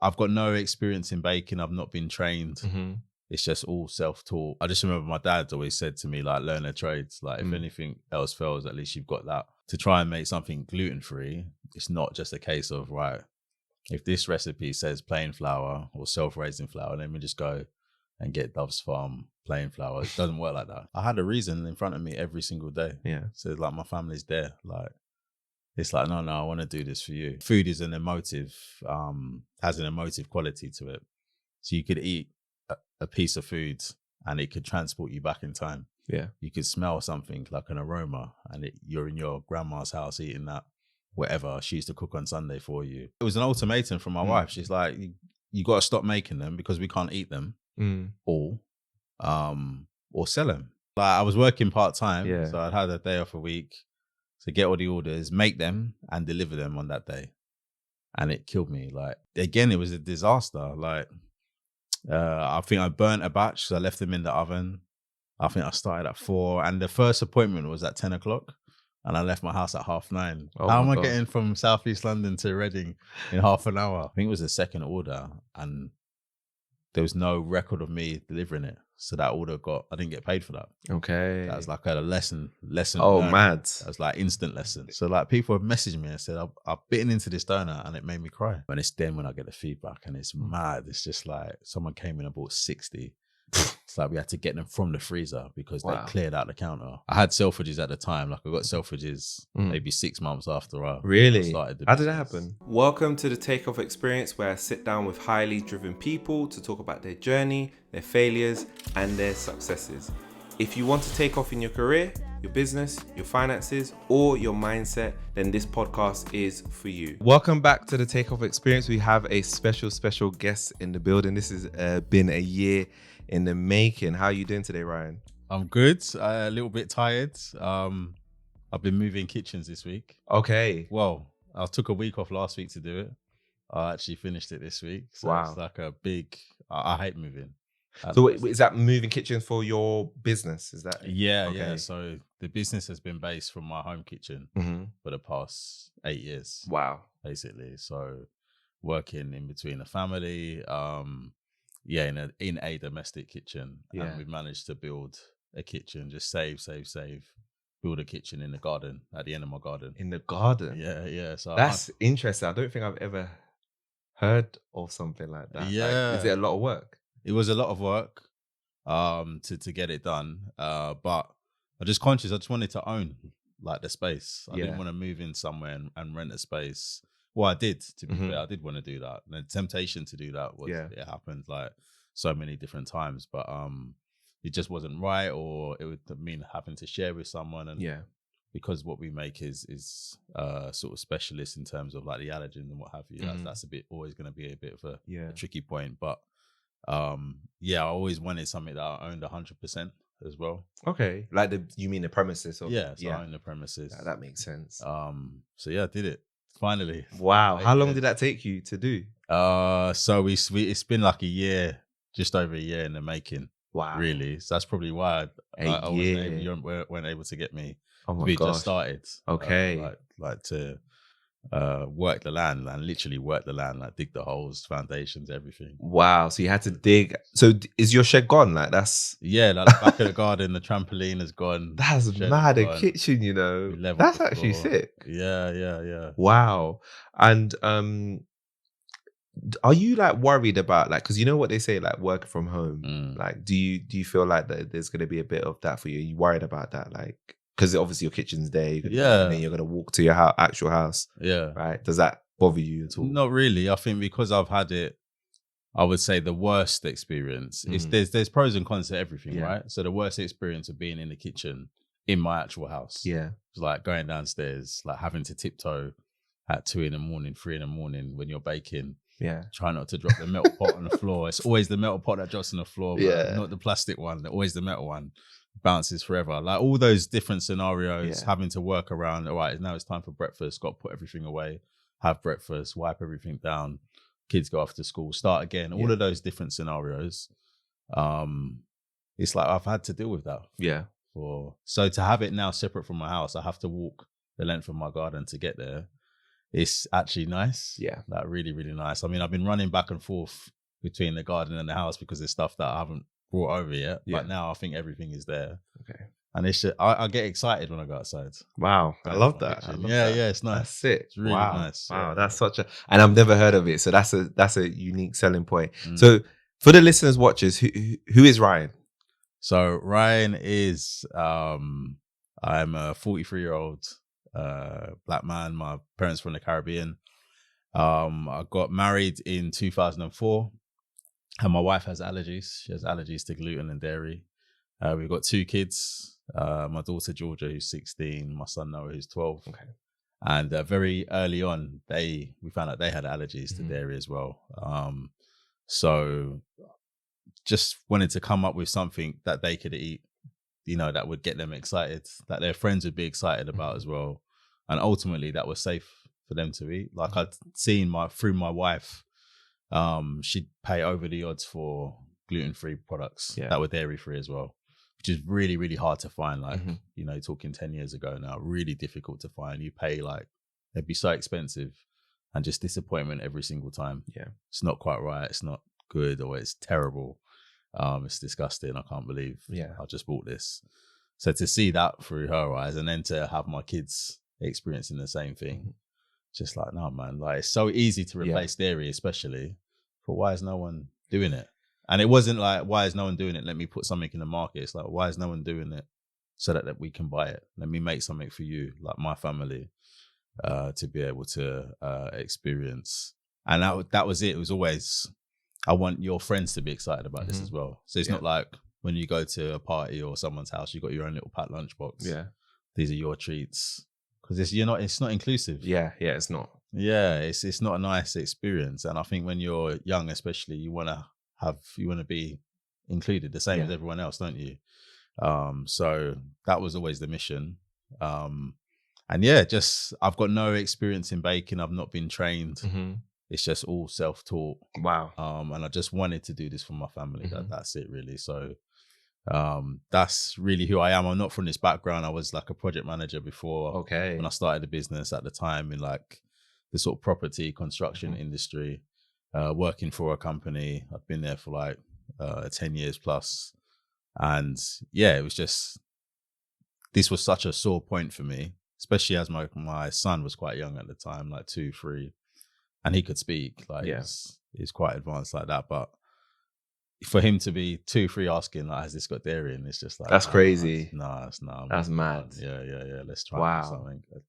I've got no experience in baking. I've not been trained. It's just all self-taught. I just remember my dad always said to me, like, learn a trade. Like, if anything else fails, at least you've got that. To try and make something gluten-free, it's not just a case of, right, if this recipe says plain flour or self-raising flour, let me just go and get Dove's Farm plain flour. It doesn't work like that. I had a reason in front of me every single day. Yeah. So, like, my family's there. Like, it's like, no, I want to do this for you. Food is an emotive, has an emotive quality to it. So you could eat a piece of food and it could transport you back in time. Yeah. You could smell something like an aroma and you're in your grandma's house eating that, whatever she used to cook on Sunday for you. It was an ultimatum from my wife. She's like, you got to stop making them because we can't eat them all, or sell them. Like, I was working part-time, so I'd had a day off a week to get all the orders, make them and deliver them on that day. And it killed me. Like, again, it was a disaster. Like, I think I burnt a batch, so I left them in the oven. I think I started at 4 and the first appointment was at 10 o'clock and I left my house at 9:30. How am I getting from Southeast London to Reading in half an hour? I think it was the second order and there was no record of me delivering it. So that order I didn't get paid for that. Okay. That was like a lesson. Oh, learned. mad. That was like instant lesson. So like people have messaged me and said, I've bitten into this donut and it made me cry. And it's then when I get the feedback and it's mad. It's just like someone came in and bought 60. It's like we had to get them from the freezer because they cleared out the counter. I had Selfridges at the time. Like I got Selfridges maybe 6 months after I started the business. How did that happen? Welcome to the Takeoff Experience, where I sit down with highly driven people to talk about their journey, their failures, and their successes. If you want to take off in your career, your business, your finances, or your mindset, then this podcast is for you. Welcome back to the Takeoff Experience. We have a special guest in the building. This has been a year in the making. How are you doing today, Ryan? I'm good. A little bit tired. I've been moving kitchens this week. Okay. Well, I took a week off last week to do it. I actually finished it this week. So it's like a big, I hate moving. So is that moving kitchens for your business? Is that? Yeah. So the business has been based from my home kitchen for the past 8 years. Wow. Basically. So working in between a family, in a domestic kitchen. Yeah. And we've managed to build a kitchen, just save, build a kitchen in the garden, at the end of my garden. In the garden? Yeah. So that's interesting. I don't think I've ever heard of something like that. Yeah. Like, is it a lot of work? It was a lot of work to get it done. But I just wanted to own like the space. I didn't want to move in somewhere and rent a space. Well, I did, to be fair. I did want to do that. And the temptation to do that was, it happened like so many different times, but it just wasn't right, or it would mean having to share with someone. And because what we make is sort of specialist in terms of like the allergens and what have you, that's always going to be a bit of a tricky point. But I always wanted something that I owned 100% as well. Okay. Like you mean the premises? I own the premises. Yeah, that makes sense. So I did it. Finally. Wow. How long did that take you to do? So it's been like a year, just over a year in the making. Wow. Really. So that's probably why you weren't able to get me. We just started. Okay. Like to work the land and literally work the land, like dig the holes, foundations, everything. Wow. So you had to dig. So is your shed gone? Like that's... Yeah, like the back of the garden, the trampoline is gone. That's mad. A kitchen, you know. That's actually sick. Yeah. Wow. And are you like worried about like, because you know what they say, like work from home, like do you feel like that there's going to be a bit of that for you? Are you worried about that? Like, because obviously your kitchen's there, and then you're going to walk to your actual house, right? Does that bother you at all? Not really. I think because I've had it, I would say the worst experience is there's pros and cons to everything, right? So the worst experience of being in the kitchen in my actual house, was like going downstairs, like having to tiptoe at 2 a.m, 3 a.m when you're baking. Yeah. Try not to drop the metal pot on the floor. It's always the metal pot that drops on the floor, but not the plastic one. Always the metal one. Bounces forever. Like all those different scenarios, having to work around. All right, now it's time for breakfast. Got to put everything away, have breakfast, wipe everything down. Kids go off to school, start again. All of those different scenarios. It's like I've had to deal with that. Yeah. So to have it now separate from my house, I have to walk the length of my garden to get there. it's actually nice. Yeah. Like really, really nice. I mean, I've been running back and forth between the garden and the house because there's stuff that I haven't brought over yet. Yeah. But now I think everything is there. Okay. And it's just, I get excited when I go outside. Wow. I love that. Yeah, it's nice. That's sick. It's really nice. Wow. Yeah. That's such a, and I've never heard of it. So that's a unique selling point. So for the listeners, watchers, who is Ryan? So Ryan is, I'm a 43-year-old black man. My parents from the Caribbean. I got married in 2004 and my wife has allergies. She has allergies to gluten and dairy. We've got 2 kids. My daughter Georgia, who's 16, my son Noah, who's 12. Okay. And very early on, we found out they had allergies to dairy as well. So just wanted to come up with something that they could eat, that would get them excited, that their friends would be excited about as well. And ultimately that was safe for them to eat. Like I'd seen through my wife, she'd pay over the odds for gluten-free products that were dairy-free as well, which is really, really hard to find. Like, talking 10 years ago now, really difficult to find. You pay they'd be so expensive and just disappointment every single time. Yeah. It's not quite right. It's not good or it's terrible. It's disgusting. I can't believe I just bought this. So to see that through her eyes and then to have my kids experiencing the same thing, just like, no, man, like it's so easy to replace dairy, especially, but why is no one doing it? And it wasn't like, why is no one doing it? Let me put something in the market. It's like, why is no one doing it so that we can buy it? Let me make something for you, like my family, to be able to experience. And that was it. It was always, I want your friends to be excited about this as well. So it's not like when you go to a party or someone's house, you got your own little packed lunchbox. Yeah. These are your treats. Because it's not inclusive. Yeah, it's not. Yeah, it's not a nice experience. And I think when you're young, especially, you want to be included the same as everyone else, don't you? So that was always the mission. And I've got no experience in baking. I've not been trained. It's just all self-taught. Wow. And I just wanted to do this for my family. That's it really. So that's really who I am. I'm not from this background. I was like a project manager before. Okay. When I started the business at the time in like the sort of property construction industry, working for a company. I've been there for like 10 years plus. And it was just, this was such a sore point for me, especially as my son was quite young at the time, like 2, 3, and he could speak, like he's quite advanced like that. But for him to be 2, 3 asking, like, has this got dairy in? It's just like, that's crazy. That's mad. Yeah. Let's try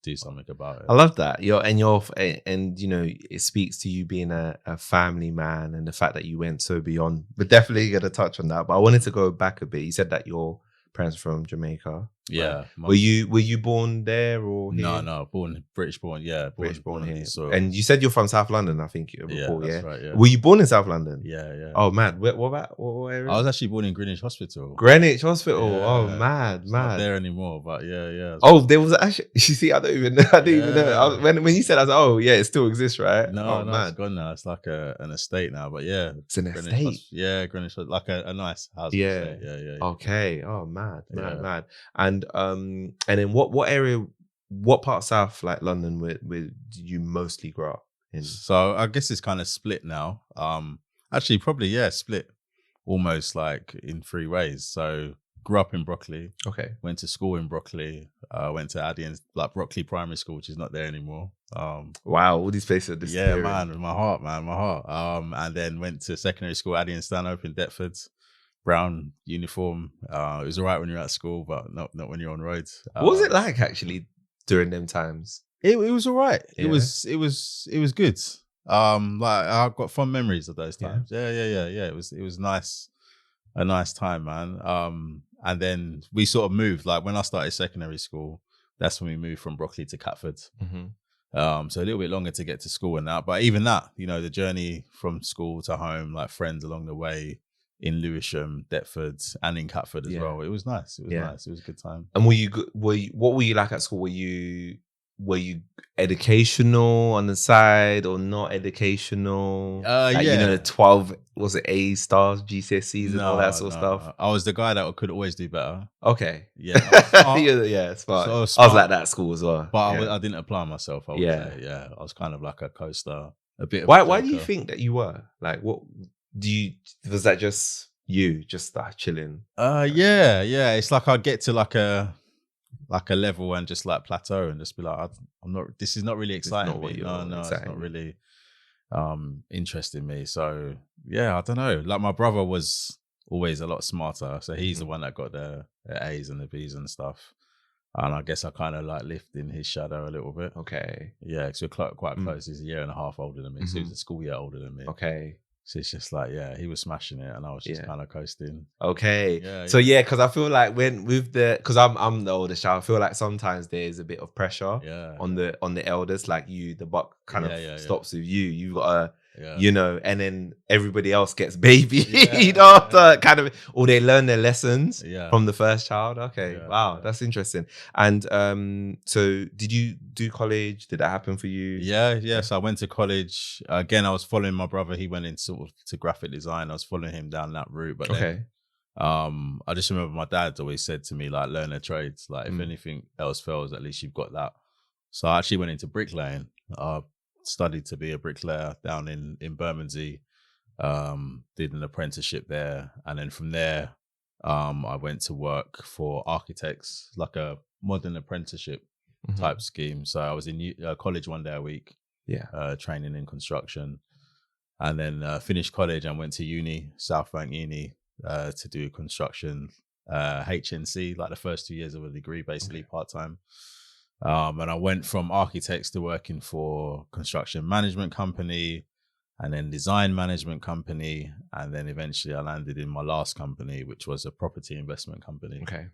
do something about it. I love that. And it speaks to you being a family man and the fact that you went so beyond. We're definitely going to touch on that. But I wanted to go back a bit. You said that your parents are from Jamaica. Yeah. Were you born there or here? No, British born. Yeah, British born here. So, and you said you're from South London, I think. That's right. Yeah. Were you born in South London? Yeah. Oh, mad. What area? I was actually born in Greenwich Hospital. Greenwich Hospital. Yeah. Oh, mad. It's not there anymore, but yeah. Oh, there was actually. You see, I didn't even know. When you said, I was like, oh yeah, it still exists, right? No, it's gone now. It's like an estate now, but yeah, it's an estate. Greenwich, like a nice house. Yeah. Okay. Oh, mad. And then what area, what part of South like London where did you mostly grow up in? So I guess it's kind of split now. Actually, probably split almost like in 3 ways. So grew up in Brockley. Okay. Went to school in Brockley. Went to Addion's, like Brockley Primary School, which is not there anymore. Wow, all these places are disappearing. Yeah, man, my heart. And then went to secondary school, Addion's Stanhope in Deptford. Brown uniform. It was all right when you're at school, but not when you're on roads. What was it like actually during them times? It was all right. Yeah. It was good. Like I've got fond memories of those times. Yeah. It was nice, a nice time, man. And then we sort of moved. Like when I started secondary school, that's when we moved from Brockley to Catford. So a little bit longer to get to school and that. But even that, the journey from school to home, like friends along the way. In Lewisham, Deptford, and in Catford as well. It was nice. It was nice. It was a good time. And what were you like at school? Were you were you educational on the side or not educational? Like, Yeah. you know, the 12, was it A stars, GCSEs and all that sort of stuff? No. I was the guy that could always do better. Okay. Yeah, I was smart. Yeah, smart. So I was I was smart, like that at school as well. but Yeah. I didn't apply myself. I would say, yeah, I was kind of like a coaster, a bit. Why do you think that you were? Like, what was that just you just chilling? Yeah. It's like I'd get to like a level and just like plateau and just be like, I'm not. This is not really exciting me. No, it's not really interesting me. So yeah, I don't know. Like my brother was always a lot smarter, so he's the one that got the A's and the B's and stuff. And I guess I kind of like lived in his shadow a little bit. Okay. Yeah, because we're quite close. He's a year and a half older than me. So he was a school year older than me. Okay. So it's just like, yeah, he was smashing it and I was just kind of coasting. Okay. Yeah, so yeah, because I feel like because I'm the oldest child, I feel like sometimes there's a bit of pressure on the eldest, like the buck kind of stops with you. You've got you know, and then everybody else gets babied after kind of, or they learn their lessons from the first child. Okay. Wow. That's interesting. And so did you do college? Did that happen for you? Yeah. So I went to college. Again, I was following my brother. He went in sort of to graphic design. I was following him down that route. But then, I just remember my dad always said to me, like, learn a trade. Like, if anything else fails, at least you've got that. So I actually went into bricklaying. Studied to be a bricklayer down in Bermondsey, did an apprenticeship there, and then from there I went to work for architects, like a modern apprenticeship type scheme. So I was in college 1 day a week, training in construction, and then finished college and went to uni, South Bank Uni, to do construction, HNC, like the first 2 years of a degree, basically part-time. And I went from architects to working for construction management company and then design management company. And then eventually I landed in my last company, which was a property investment company. Okay.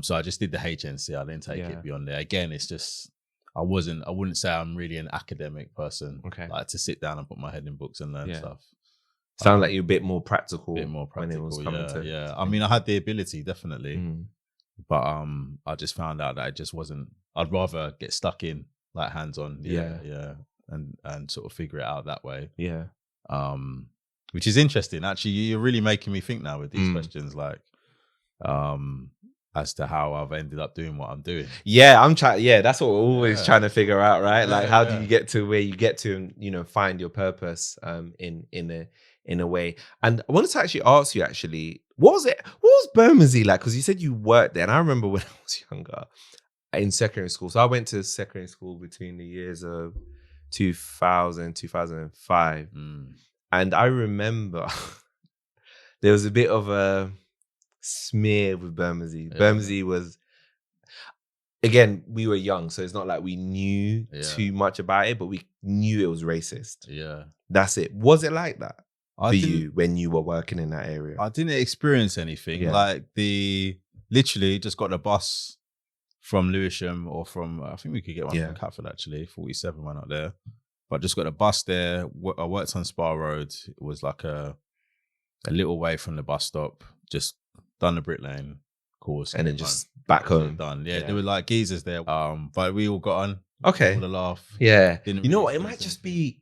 So I just did the HNC. I didn't take it beyond there. Again, it's just, I wouldn't say I'm really an academic person. Okay. Like to sit down and put my head in books and learn stuff. Sound like you're a bit more practical. When it was coming to. Yeah. I mean, I had the ability, definitely. But I just found out that it just wasn't. I'd rather get stuck in, like hands-on, and sort of figure it out that way. Yeah. Which is interesting. Actually, you're really making me think now with these questions, like, as to how I've ended up doing what I'm doing. Yeah, I'm trying. Yeah, that's what we're always trying to figure out, right? Like, how do you get to where you get to, and find your purpose in a way. And I wanted to actually ask you, what was Bermondsey like? Because you said you worked there, and I remember when I was younger in secondary school. So I went to secondary school between the years of 2000, 2005. And I remember there was a bit of a smear with Bermondsey. Bermondsey was, again, we were young, so it's not like we knew too much about it, but we knew it was racist. Yeah. That's it. Was it like that for you when you were working in that area? I didn't experience anything. Like literally just got the bus from Lewisham or from, I think we could get one from Catford actually, 47 went up there. But just got a bus there. I worked on Spa Road. It was like a little way from the bus stop. Just done the bricklaying course. And then just back home. Done. Yeah, there were like geezers there. But we all got on. Okay. All the laugh. Yeah. You know what? It might just be,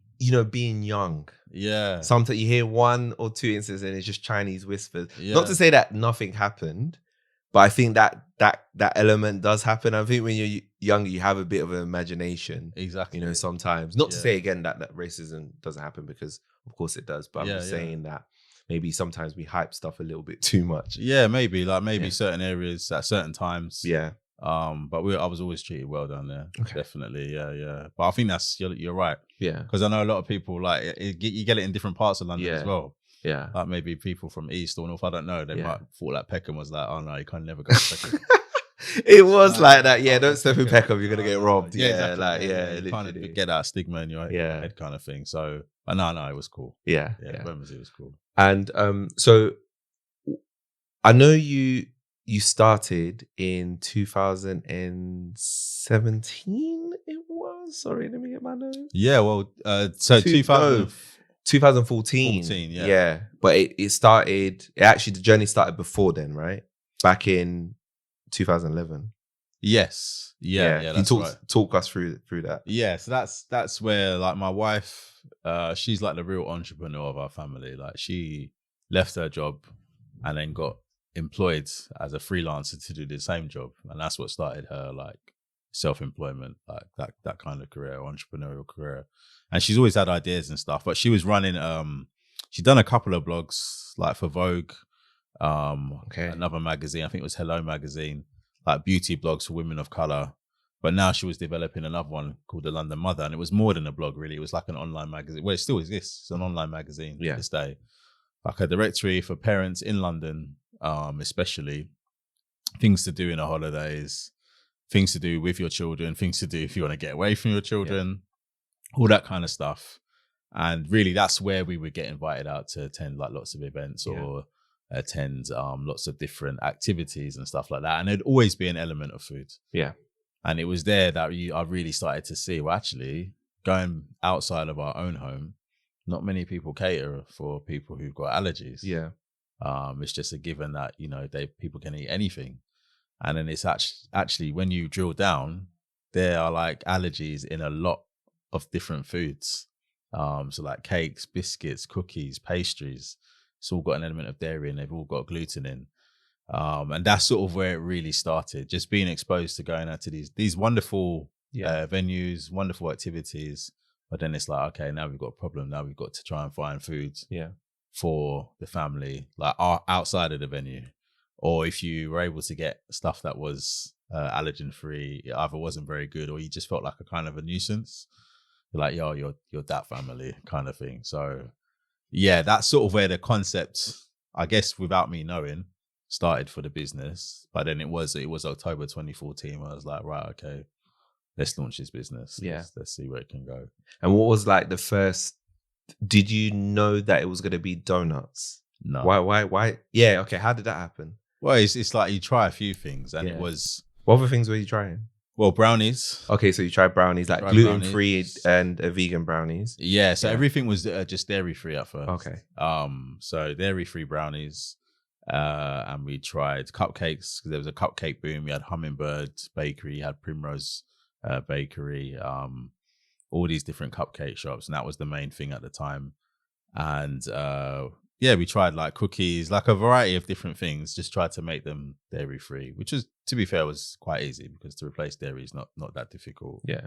being young. Yeah. Sometimes you hear one or two instances and it's just Chinese whispers. Yeah. Not to say that nothing happened, but I think that element does happen. I think when you're younger, you have a bit of an imagination. Exactly. Sometimes. Not to say again that racism doesn't happen, because of course it does. But I'm just saying that maybe sometimes we hype stuff a little bit too much. Yeah, maybe. Certain areas at certain times. Yeah. But I was always treated well down there. Okay. Definitely. Yeah. But I think you're right. Yeah. Because I know a lot of people, like, you get it in different parts of London as well. Yeah. Like maybe people from East or North, I don't know. They might thought like Peckham was like, oh no, you can never go to Peckham. It was like that. Yeah, don't step in Peckham, you're going to get robbed. Yeah, exactly. You kind of get that stigma in your head kind of thing. So, but no, it was cool. Yeah. Bermondsey was cool. And so I know you started in 2017, it was? Sorry, let me get my notes. Yeah, well, so 2014. Yeah. But it started, the journey started before then, right? Back in 2011. Yes. Yeah, that's right. Talk us through that. Yeah, so that's where like my wife, she's like the real entrepreneur of our family. Like she left her job and then got employed as a freelancer to do the same job, and that's what started her like self-employment, like that kind of career, entrepreneurial career. And she's always had ideas and stuff, but she was running she'd done a couple of blogs like for Vogue, another magazine, I think it was Hello magazine, like beauty blogs for women of color. But now she was developing another one called The London Mother, and it was more than a blog really. It was like an online magazine. Well, it still exists. It's an online magazine to this day, like a directory for parents in London, especially things to do in the holidays, things to do with your children, things to do if you want to get away from your children, all that kind of stuff. And really that's where we would get invited out to attend like lots of events or attend lots of different activities and stuff like that. And there'd always be an element of food. Yeah. And it was there that I really started to see, well, actually, going outside of our own home, not many people cater for people who've got allergies. Yeah. It's just a given that, you know, people can eat anything. And then it's actually when you drill down, there are like allergies in a lot of different foods. So like cakes, biscuits, cookies, pastries, it's all got an element of dairy and they've all got gluten in. And that's sort of where it really started, just being exposed to going out to these wonderful venues, wonderful activities. But then it's like, okay, now we've got a problem. Now we've got to try and find food for the family, like outside of the venue. Or if you were able to get stuff that was allergen free, it either wasn't very good or you just felt like a kind of a nuisance. You're like, yo, you're that family kind of thing. So yeah, that's sort of where the concept, I guess without me knowing, started for the business. But then it was October 2014 where I was like, right, okay, let's launch this business. Let's see where it can go. And what was like the first, did you know that it was going to be donuts? No. Why? Yeah, okay. How did that happen? Well, it's like you try a few things and it was... What other things were you trying? Well, brownies. Okay, so you tried brownies, like gluten-free and vegan brownies. Yeah, so everything was just dairy-free at first. Okay. So dairy-free brownies. And we tried cupcakes because there was a cupcake boom. We had Hummingbird Bakery, had Primrose Bakery, all these different cupcake shops, and that was the main thing at the time. And we tried like cookies, like a variety of different things, just tried to make them dairy free, which was, to be fair, was quite easy because to replace dairy is not that difficult. Yeah.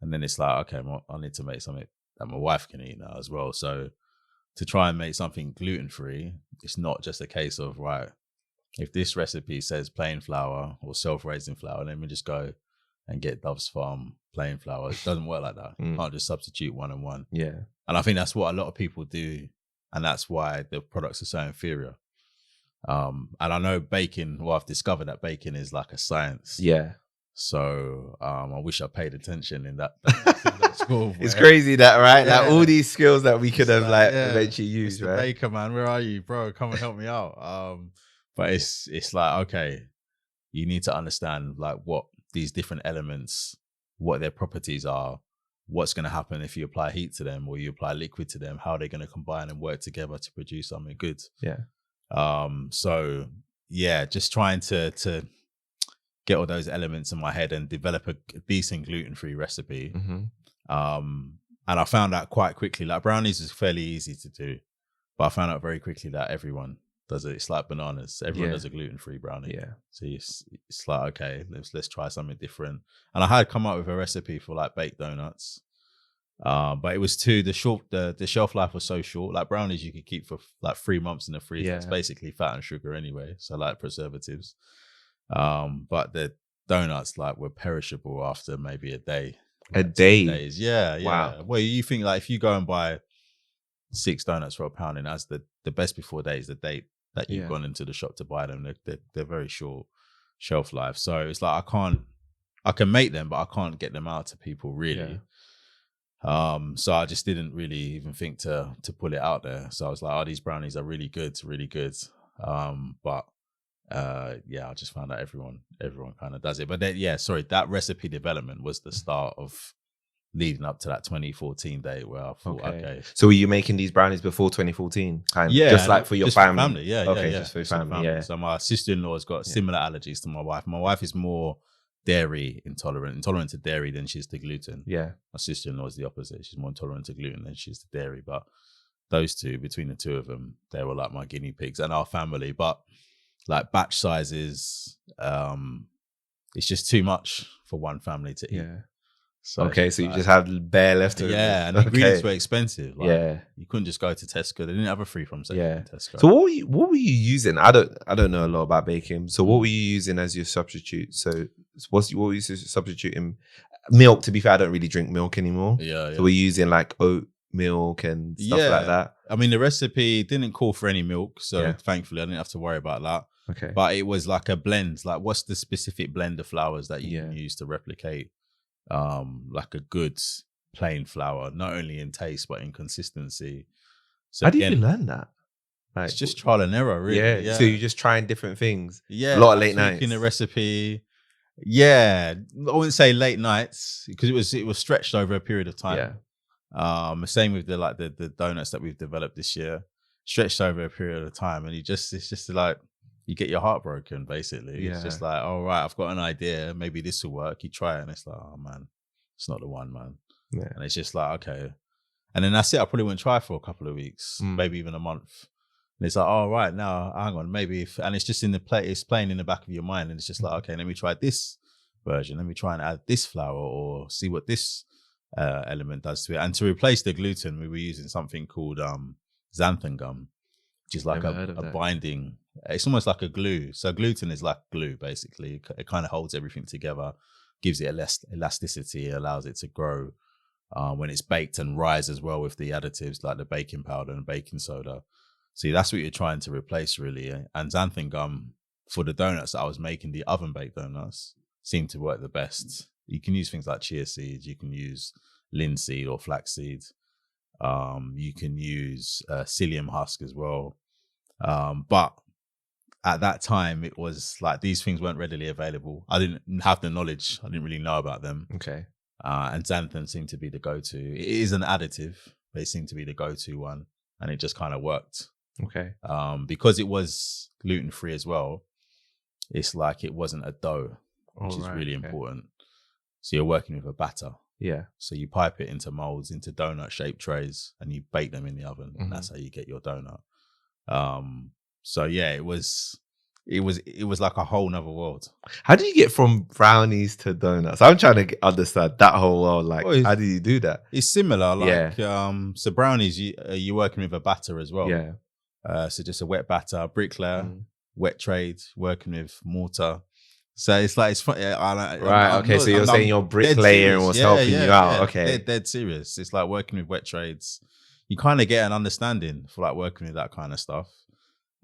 And then it's like, okay, I need to make something that my wife can eat now as well. So to try and make something gluten free, it's not just a case of, right, if this recipe says plain flour or self-raising flour, then we just go and get Dove's Farm plain flour. It doesn't work like that. You can't just substitute one and one. Yeah. And I think that's what a lot of people do. And that's why the products are so inferior. And I know baking, well, I've discovered that baking is like a science. Yeah. So I wish I paid attention in that school. It's crazy that, right? Yeah. Like all these skills that we could have eventually used, Mr. right? Baker, man, where are you? Bro, come and help me out. But it's like, okay, you need to understand like what these different elements, what their properties are, what's going to happen if you apply heat to them or you apply liquid to them, how they're going to combine and work together to produce something good. Yeah. So yeah, just trying to get all those elements in my head and develop a decent gluten-free recipe. Mm-hmm. And I found out quite quickly, like brownies is fairly easy to do, but I found out very quickly that everyone does it. It's like bananas. Everyone does a gluten-free brownie. Yeah. So it's like, okay, let's try something different. And I had come up with a recipe for like baked donuts. But it was the shelf life was so short. Like brownies you could keep for like 3 months in the freezer. Yeah. It's basically fat and sugar anyway. So like preservatives. But the donuts like were perishable after maybe a day. A day? Days. Yeah. Wow. Well, you think like if you go and buy 6 donuts for £1 and that's the best before date is the date that you've gone into the shop to buy them. They're very short shelf life. So it's like I can make them, but I can't get them out to people really. Yeah. So I just didn't really even think to put it out there. So I was like, oh, these brownies are really good. But I just found out everyone kind of does it. But then, that recipe development was the start of leading up to that 2014 date where I thought, okay. So were you making these brownies before 2014? Just like for your family? Yeah. Just for your family. Yeah. So my sister-in-law has got similar allergies to my wife. My wife is more dairy intolerant to dairy than she is to gluten. Yeah. My sister-in-law is the opposite. She's more intolerant to gluten than she is to dairy. But those two, between the two of them, they were like my guinea pigs and our family. But like batch sizes, it's just too much for one family to eat. Yeah. So okay, so you just have bare leftovers. Yeah, and the ingredients were expensive. Like, yeah, you couldn't just go to Tesco. They didn't have a free from section in Tesco. So what were you using? I don't know a lot about baking. So what were you using as your substitute? So what were you substituting? Milk. To be fair, I don't really drink milk anymore. Yeah. So we're using like oat milk and stuff like that. I mean, the recipe didn't call for any milk, so thankfully I didn't have to worry about that. Okay. But it was like a blend. Like, what's the specific blend of flours that you can use to replicate like a good plain flour, not only in taste but in consistency. So how did you learn that? Like, it's just trial and error, really. Yeah. So you're just trying different things. Yeah. A lot of late nights. In a recipe. Yeah. I wouldn't say late nights because it was stretched over a period of time. Yeah. Same with the donuts that we've developed this year, stretched over a period of time, and it's just like you get your heart broken, basically. Yeah. It's just like, all right, I've got an idea, maybe this will work. You try it, and it's like, oh man, it's not the one, man. Yeah. And it's just like, okay. And then that's it. I probably wouldn't try for a couple of weeks, maybe even a month. And it's like, oh, right, now, hang on, maybe and it's just it's playing in the back of your mind, and it's just like, okay, let me try this version. Let me try and add this flour or see what this element does to it. And to replace the gluten, we were using something called xanthan gum, which is like a binding. It's almost like a glue. So gluten is like glue, basically. It kind of holds everything together, gives it less elasticity, allows it to grow when it's baked and rise as well with the additives like the baking powder and baking soda. See, that's what you're trying to replace, really. And xanthan gum for the donuts that I was making, the oven-baked donuts, seemed to work the best. You can use things like chia seeds. You can use linseed or flaxseed. You can use psyllium husk as well. But at that time, it was like these things weren't readily available. I didn't have the knowledge. I didn't really know about them. Okay. And xanthan seemed to be the go-to. It is an additive, but it seemed to be the go-to one. And it just kind of worked. Okay. Because it was gluten-free as well, it's like it wasn't a dough, which is really important. So you're working with a batter. Yeah. So you pipe it into molds, into donut-shaped trays, and you bake them in the oven. And that's how you get your donut. So yeah, it was like a whole nother world. How did you get from brownies to donuts? I'm trying to understand that whole world. Like, how do you do that? It's similar. Like, so brownies, you're working with a batter as well. Yeah. So just a wet batter, bricklayer, wet trade, working with mortar. So it's like, it's funny. So you're saying your bricklaying was helping you out. Yeah. Okay. They're dead serious. It's like working with wet trades. You kind of get an understanding for like working with that kind of stuff.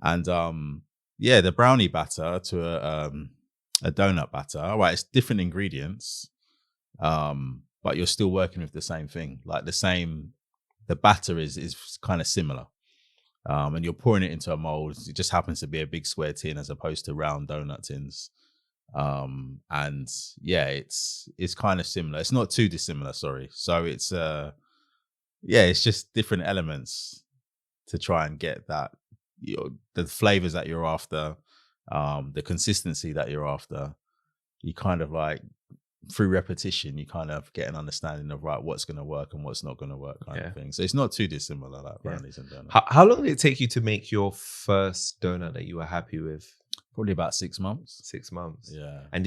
And the brownie batter to a donut batter. All right, it's different ingredients, but you're still working with the same thing. Like the batter is kind of similar. And you're pouring it into a mold. It just happens to be a big square tin as opposed to round donut tins. And yeah, it's kind of similar. It's not too dissimilar, sorry. So it's it's just different elements to try and get that, the flavors that you're after, the consistency that you're after. You kind of like, through repetition, you kind of get an understanding of what's going to work and what's not going to work kind of thing. So it's not too dissimilar, like brownies and donuts. How long did it take you to make your first donut that you were happy with? Probably about 6 months. 6 months. Yeah. And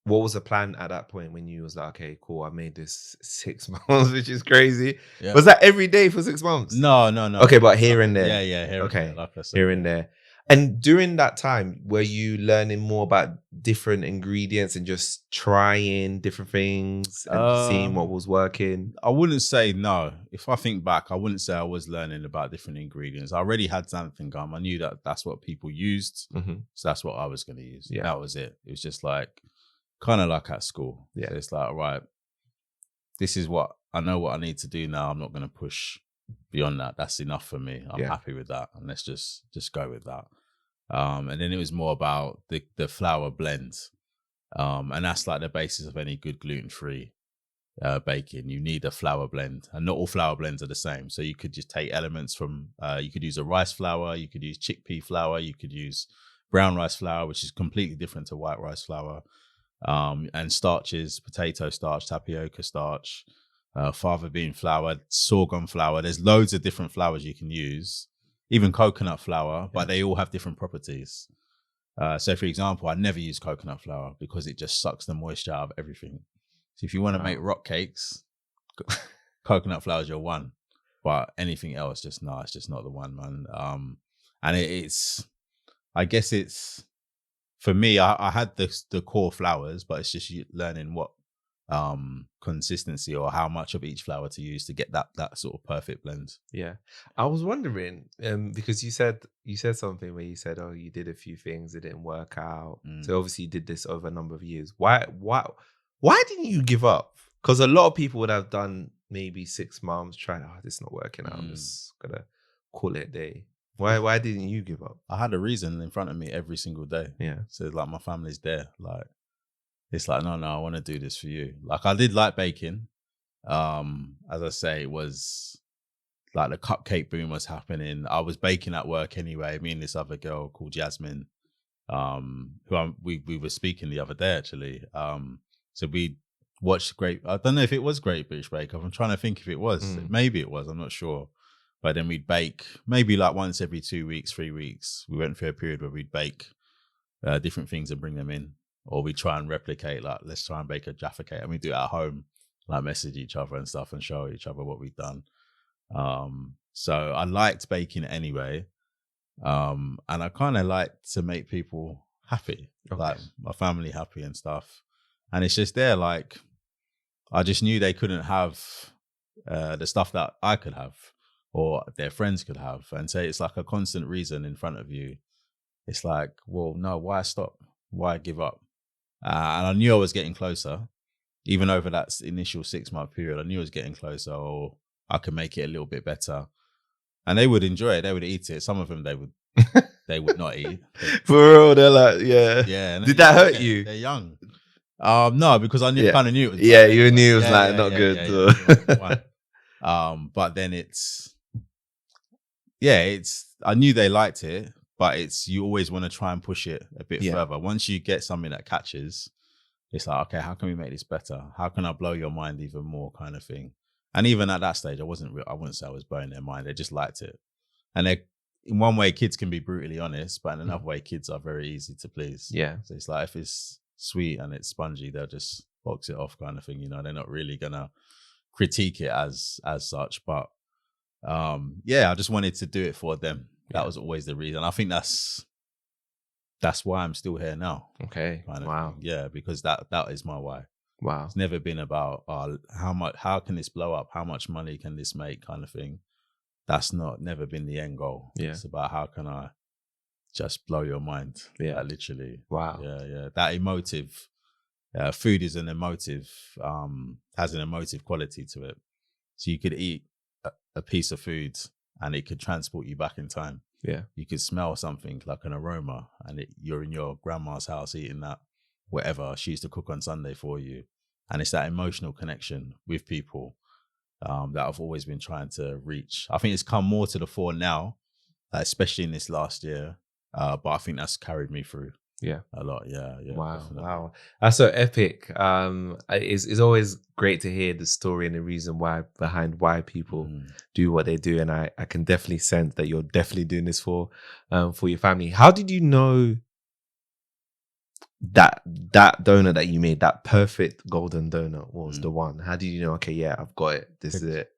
what was the plan at that point when you was like, okay, cool, I made this 6 months, which is crazy. Yeah. Was that every day for 6 months? No. Okay, but here and there. Yeah, here and there. Like I said, here and there. And during that time, were you learning more about different ingredients and just trying different things and seeing what was working? I wouldn't say no. If I think back, I wouldn't say I was learning about different ingredients. I already had xanthan gum. I knew that that's what people used. So that's what I was going to use. Yeah. That was it. It was just like, kind of like at school. Yeah. So it's like, right, this is what I know what I need to do now. I'm not going to push beyond that. That's enough for me. I'm happy with that. And let's just go with that. And then it was more about the flour blend. And that's like the basis of any good gluten-free baking. You need a flour blend, and not all flour blends are the same. So you could just take elements from, you could use a rice flour, you could use chickpea flour, you could use brown rice flour, which is completely different to white rice flour, and starches, potato starch, tapioca starch, fava bean flour, sorghum flour. There's loads of different flours you can use, even coconut flour, but they all have different properties. So, for example, I never use coconut flour because it just sucks the moisture out of everything. So if you want to make rock cakes, coconut flour is your one. But anything else, it's just not the one, man. And I guess it's, for me, I had the core flours, but it's just learning what consistency or how much of each flour to use to get that sort of perfect blend. Yeah, I was wondering because you said something where you said, oh, you did a few things, it didn't work out. So obviously you did this over a number of years. Why didn't you give up? Because a lot of people would have done maybe 6 months, trying, oh, this is not working out, I'm just gonna call it a day. Why didn't you give up? I had a reason in front of me every single day. Yeah. So like my family's there. Like it's like, no, I want to do this for you. Like I did like baking. As I say, it was like the cupcake boom was happening. I was baking at work anyway. Me and this other girl called Jasmine, we were speaking the other day actually. So we watched I don't know if it was Great British Bake Off. I'm trying to think if it was. Maybe it was. I'm not sure. But then we'd bake maybe like once every 2 weeks, 3 weeks. We went through a period where we'd bake different things and bring them in, or we try and replicate. Like let's try and bake a Jaffa cake, and we do it at home. Like message each other and stuff and show each other what we've done. So I liked baking anyway. And I kind of like to make people happy, like my family happy and stuff. And it's just there, like, I just knew they couldn't have the stuff that I could have or their friends could have. And so it's like a constant reason in front of you. It's like, well, no, why stop? Why give up? And I knew I was getting closer. Even over that initial 6-month period, I knew I was getting closer, or I could make it a little bit better. And they would enjoy it. They would eat it. Some of them they would not eat. For real, they're like, yeah. Did that hurt you? They're young. No, because I kind of knew it was. Yeah, you knew it was not good. But then I knew they liked it, but you always want to try and push it a bit further. Once you get something that catches, it's like, okay, how can we make this better? How can I blow your mind even more, kind of thing? And even at that stage, I wouldn't say I was blowing their mind. They just liked it. And in one way, kids can be brutally honest, but in another way, kids are very easy to please. Yeah. So it's like, if it's sweet and it's spongy, they'll just box it off, kind of thing. You know, they're not really gonna critique it as such. But I just wanted to do it for them. That was always the reason. I think that's why I'm still here now. Okay. Wow. Thing. Yeah, because that is my why. Wow. It's never been about how can this blow up? How much money can this make, kind of thing. That's never been the end goal. Yeah. It's about how can I just blow your mind. Yeah. Literally. Wow. Yeah. That emotive, food is an emotive, has an emotive quality to it. So you could eat a piece of food and it could transport you back in time. Yeah. You could smell something like an aroma and you're in your grandma's house eating that, whatever she used to cook on Sunday for you. And it's that emotional connection with people that I've always been trying to reach. I think it's come more to the fore now, especially in this last year. But I think that's carried me through. Yeah. A lot. Yeah. Wow. Definitely. Wow. That's so epic. It's always great to hear the story and the reason behind why people do what they do. And I can definitely sense that you're definitely doing this for your family. How did you know that donut that you made, that perfect golden donut was the one? How did you know, okay, yeah, I've got it. This is it.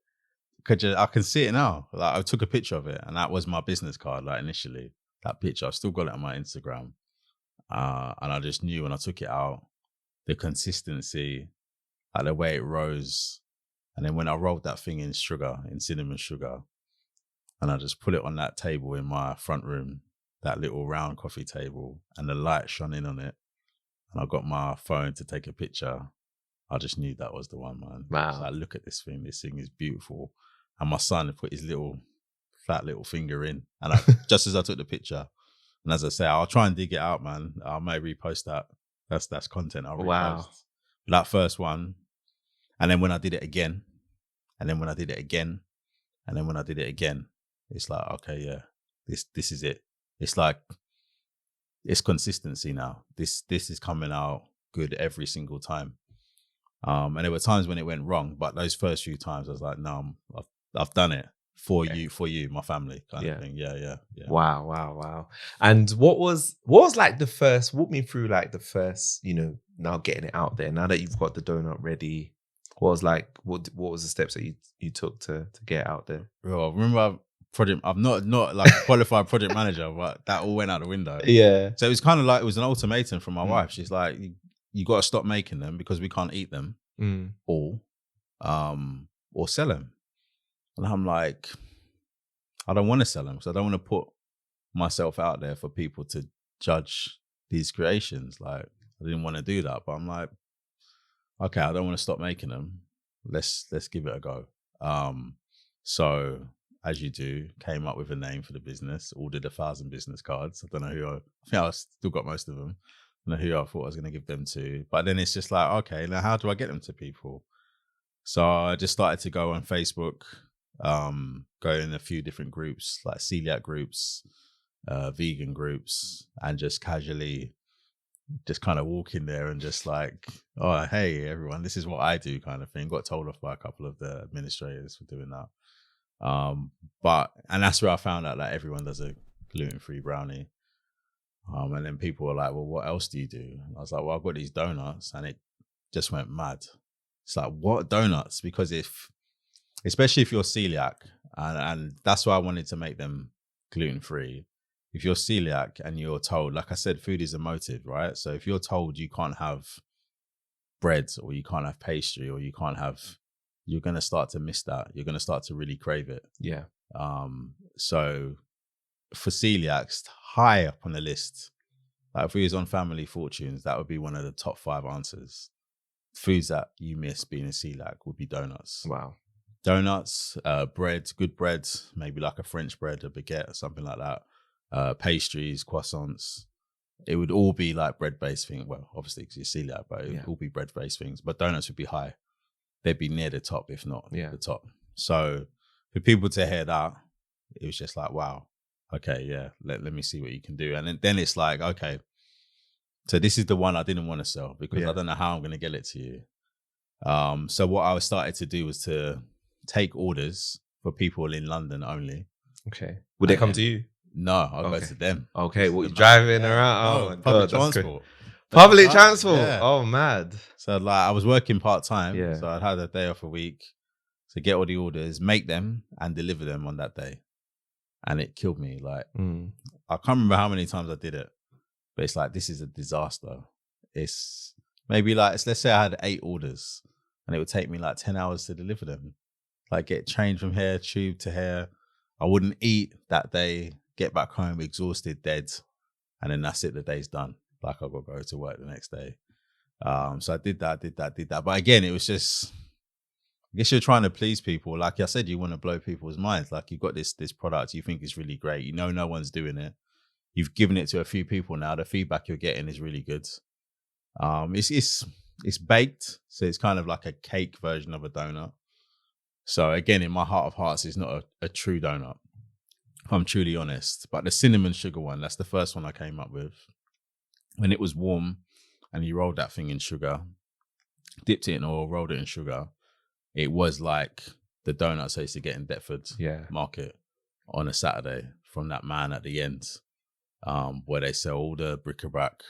I can see it now. Like I took a picture of it and that was my business card. Like initially that picture, I've still got it on my Instagram. And I just knew when I took it out, the consistency, like the way it rose. And then when I rolled that thing in cinnamon sugar, and I just put it on that table in my front room, that little round coffee table, and the light shone in on it, and I got my phone to take a picture, I just knew that was the one, man. Wow. So I look at this thing is beautiful. And my son put his fat little finger in. And just as I took the picture, and as I say, I'll try and dig it out, man. I may repost that. That's content I'll repost. Wow. That first one. And then when I did it again, and then when I did it again, and then when I did it again, it's like, okay, yeah, this is it. It's like, it's consistency now. This is coming out good every single time. And there were times when it went wrong, but those first few times I was like, no, I've done it for you, my family, kind of thing. Yeah. Wow. And what was like the first? Walk me through like the first, now getting it out there. Now that you've got the donut ready, what was the steps that you took to get it out there? Well, remember I'm not like a qualified project manager, but that all went out the window. Yeah. So it was kind of like, it was an ultimatum from my wife. She's like, you got to stop making them because we can't eat them all, or sell them. And I'm like, I don't want to sell them because I don't want to put myself out there for people to judge these creations. Like, I didn't want to do that, but I'm like, okay, I don't want to stop making them. Let's give it a go. So as you do, came up with a name for the business, ordered 1,000 business cards. I don't know I think I still got most of them. I don't know who I thought I was going to give them to. But then it's just like, okay, now how do I get them to people? So I just started to go on Facebook, go in a few different groups, like celiac groups, vegan groups, and just casually just kind of walk in there and just like, oh, hey, everyone, this is what I do, kind of thing. Got told off by a couple of the administrators for doing that. And that's where I found out that everyone does a gluten-free brownie. And then people were like, well, what else do you do? And I was like, well, I've got these donuts, and it just went mad. It's like, what donuts? Because especially if you're celiac, and that's why I wanted to make them gluten-free. If you're celiac and you're told, like I said, food is emotive, right? So if you're told you can't have bread, or you can't have pastry, or you're going to start to miss that. You're going to start to really crave it. Yeah. So for celiacs, high up on the list, like if we was on Family Fortunes, that would be one of the top 5 answers. Foods that you miss being a celiac would be donuts. Wow. Donuts, bread, good bread, maybe like a French bread, a baguette, or something like that. Pastries, croissants. It would all be like bread-based things. Well, obviously because you're celiac, but it would all be bread-based things. But donuts would be high. They'd be near the top, if not the top. So for people to hear that, it was just like, wow, okay, yeah, let me see what you can do. And then it's like, okay, so this is the one I didn't want to sell because I don't know how I'm going to get it to you. So what I started to do was to take orders for people in London only. Okay. Would they come to you? No, I'll go to them. Okay, well, you're driving around? Oh, my public God, transport. Public transport? Yeah. Oh, mad. So like I was working part-time, so I'd had a day off a week to get all the orders, make them and deliver them on that day. And it killed me. Like, I can't remember how many times I did it, but it's like, this is a disaster. It's maybe like, let's say I had 8 orders and it would take me like 10 hours to deliver them. Like get changed from hair, tube to hair. I wouldn't eat that day, get back home exhausted, dead. And then that's it, the day's done. Like I've got to go to work the next day. So I did that. But again, it was just, I guess you're trying to please people. Like I said, you want to blow people's minds. Like you've got this product you think is really great. You know no one's doing it. You've given it to a few people now. The feedback you're getting is really good. It's baked, so it's kind of like a cake version of a donut. So again, in my heart of hearts, it's not a true donut, if I'm truly honest. But the cinnamon sugar one, that's the first one I came up with. When it was warm and you rolled that thing in sugar, dipped it in oil, rolled it in sugar, it was like the donuts I used to get in Deptford Market on a Saturday from that man at the end, where they sell all the bric-a-brac.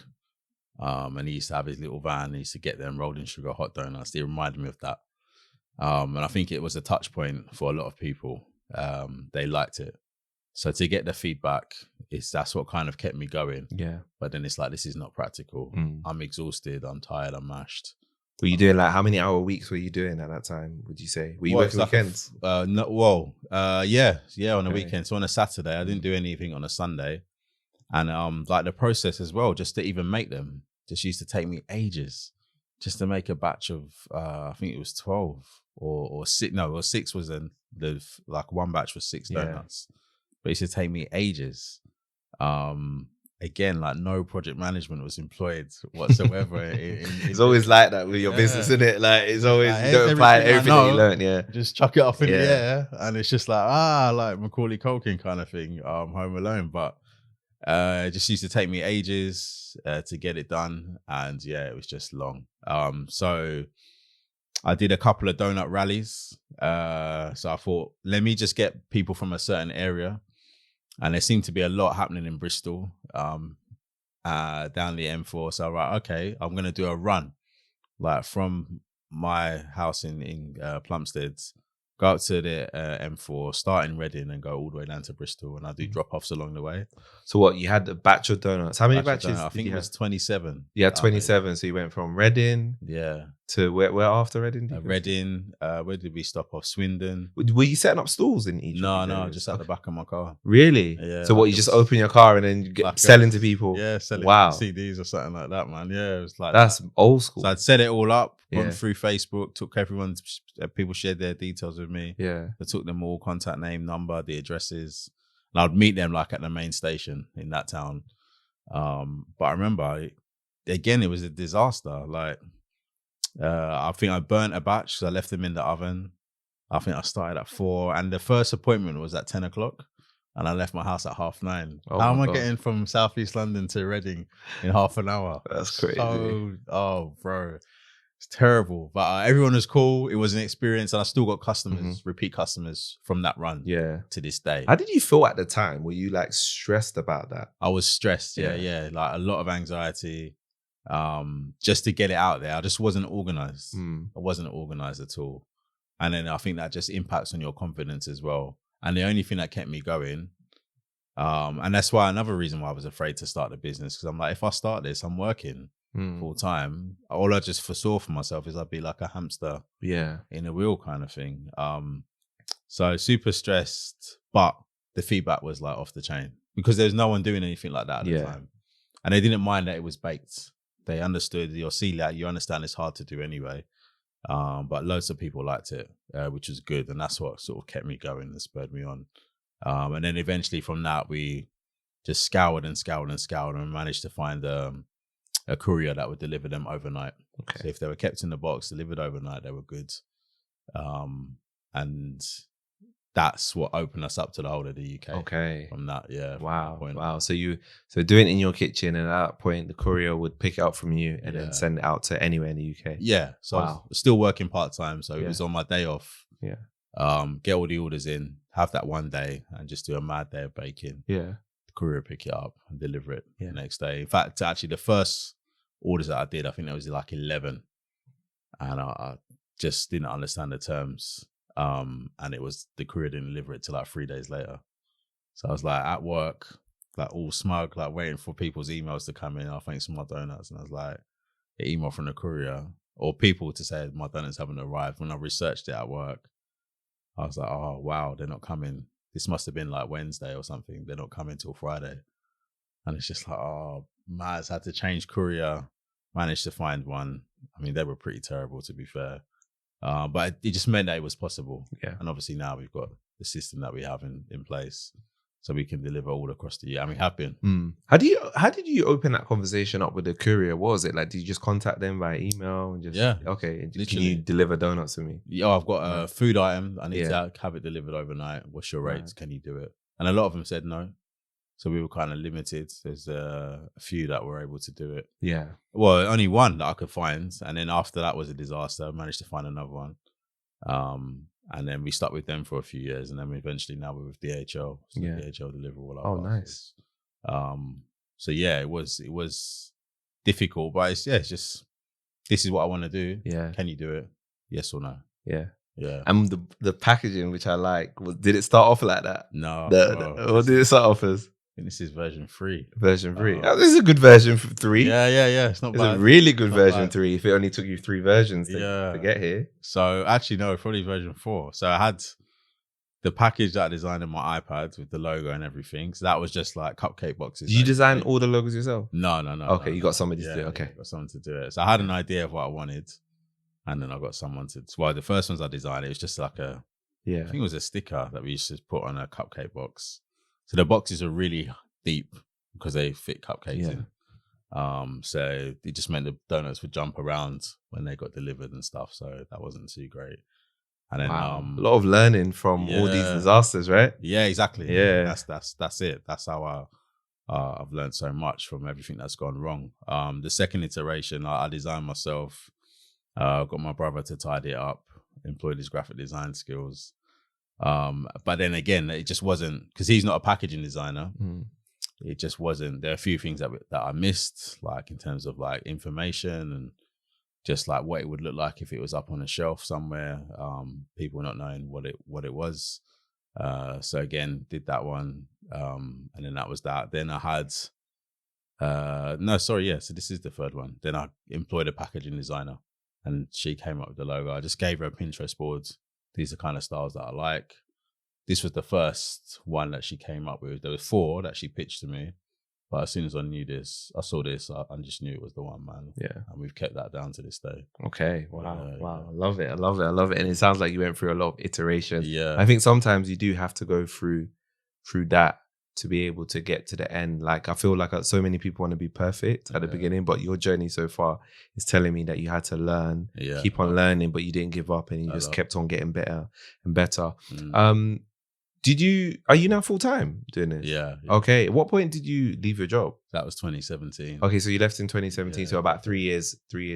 And he used to have his little van. He used to get them rolled in sugar hot donuts. They reminded me of that. And I think it was a touch point for a lot of people. They liked it. So to get the feedback, that's what kind of kept me going. Yeah. But then it's like, this is not practical. I'm exhausted. I'm tired. I'm mashed. Were you doing like, how many hour weeks were you doing at that time, would you say? Were you working weekends? Yeah, on a weekend. So on a Saturday, I didn't do anything on a Sunday. And like the process as well, just to even make them, just used to take me ages just to make a batch of, I think it was 12 or 6. No, or 6 was like one batch was 6 donuts. But it used to take me ages. Again, like no project management was employed whatsoever. It's always like that with your business, isn't it? Like it's always, you don't apply everything that you learned, just chuck it up in the air. And it's just like, like Macaulay Culkin kind of thing, Home Alone. But It just used to take me ages to get it done, and yeah, it was just long. So I did a couple of donut rallies. So I thought, let me just get people from a certain area, and there seemed to be a lot happening in Bristol, down the M4. So right, okay, I'm gonna do a run, like from my house in Plumstead, go up to the M4, start in Reading, and go all the way down to Bristol, and I do drop-offs along the way. So what, you had a batch of donuts? How many batches? I think it was 27. Yeah, 27. So you went from Reading, to where after Reading? Reading. Where did we stop off? Swindon. Were you setting up stalls in each? No, just at the back of my car. Really? Yeah. So what, you just open your car and then you get selling to people? Yeah, selling CDs or something like that, man. Yeah, it was like that's old school. So I'd set it all up, gone through Facebook, took people shared their details with me. Yeah. I took them all, contact name, number, the addresses, and I'd meet them like at the main station in that town. But I remember, again, it was a disaster. Like, I think I burnt a batch, so I left them in the oven. I think I started at 4, and the first appointment was at 10 o'clock, and I left my house at 9:30. How am I getting from Southeast London to Reading in half an hour? That's crazy. Oh, bro. It's terrible, but everyone was cool. It was an experience, and I still got customers, repeat customers from that run. Yeah, to this day. How did you feel at the time? Were you like stressed about that? I was stressed. Yeah. Like a lot of anxiety, just to get it out there. I just wasn't organized. I wasn't organized at all, and then I think that just impacts on your confidence as well. And the only thing that kept me going, and that's why another reason why I was afraid to start the business, because I'm like, if I start this, I'm working full time. All I just foresaw for myself is I'd be like a hamster in a wheel kind of thing. So super stressed, but the feedback was like off the chain, because there's no one doing anything like that at the time, and they didn't mind that it was baked. They understood your celiac. You understand it's hard to do anyway, but loads of people liked it, which was good, and that's what sort of kept me going and spurred me on. And then eventually from that, we just scoured and managed to find a courier that would deliver them overnight. Okay. So if they were kept in the box, delivered overnight, they were good. And that's what opened us up to the whole of the UK. Okay. From that, Wow. So doing it in your kitchen, and at that point, the courier would pick it up from you and then send it out to anywhere in the UK. Yeah. So I was still working part-time. So it was on my day off. Yeah. Get all the orders in, have that one day, and just do a mad day of baking. Yeah. The courier pick it up and deliver it the next day. In fact, actually, the first orders that I did, I think there was like 11, and I just didn't understand the terms, and it was the courier didn't deliver it till like 3 days later. So I was like at work, like all smug, like waiting for people's emails to come in. I think some of my donuts, and I was like, the email from the courier or people to say my donuts haven't arrived. When I researched it at work, I was like, oh wow, they're not coming. This must have been like Wednesday or something. They're not coming till Friday. And it's just like, oh, Maz had to change courier, managed to find one. I mean, they were pretty terrible, to be fair. But it just meant that it was possible. Yeah. And obviously now we've got the system that we have in place, so we can deliver all across the year. And we have been. How did you open that conversation up with the courier? What was it like? Did you just contact them by email and just okay? Literally. Can you deliver donuts to me? Yeah, I've got a food item. I need to have it delivered overnight. What's your rates? Can you do it? And a lot of them said no. So we were kind of limited. There's a few that were able to do it. Yeah. Well, only one that I could find. And then after that was a disaster. I managed to find another one. And then we stuck with them for a few years. And then eventually now we're with DHL. So DHL deliver all our parcels. Nice. So yeah, it was difficult. But it's just, this is what I want to do. Yeah. Can you do it? Yes or no? Yeah. Yeah. And the packaging, which I like, did it start off like that? No. What did it start off as? I think this is version 3. Version 3. This is a good version 3. Yeah. It's not bad. It's a really good version 3 if it only took you 3 versions to get here. So actually, no, probably version 4. So I had the package that I designed on my iPad with the logo and everything. So that was just like cupcake boxes. Did you design all the logos yourself? No. Okay, you got somebody to do it. Okay. I got someone to do it. So I had an idea of what I wanted. And then I got someone to... Well, the first ones I designed, it was just like I think it was a sticker that we used to put on a cupcake box. So the boxes are really deep because they fit cupcakes in. So it just meant the donuts would jump around when they got delivered and stuff. So that wasn't too great. And then a lot of learning from all these disasters, right? Yeah, exactly. Yeah, that's it. That's how I've learned so much from everything that's gone wrong. The second iteration, I designed myself. Got my brother to tidy it up, employed his graphic design skills. But then again, it just wasn't, because he's not a packaging designer. It just wasn't. There are a few things that I missed, like in terms of like information and just like what it would look like if it was up on a shelf somewhere. People not knowing what it was. So again, did that one, and then that was that. Then I had so this is the third one. Then I employed a packaging designer, and she came up with the logo. I just gave her a Pinterest board. These are kind of styles that I like. This was the first one that she came up with. There was 4 that she pitched to me, but as soon as I saw this, I just knew it was the one, man. Yeah, and we've kept that down to this day. Okay, wow. I love it. And it sounds like you went through a lot of iterations. Yeah, I think sometimes you do have to go through that to be able to get to the end. Like I feel like so many people want to be perfect at the beginning, but your journey so far is telling me that you had to learn, keep on learning, but you didn't give up, and you just kept on getting better and better. Are you now full time doing this? Yeah. Okay. At what point did you leave your job? That was 2017. Okay, so you left in 2017, so about 3 years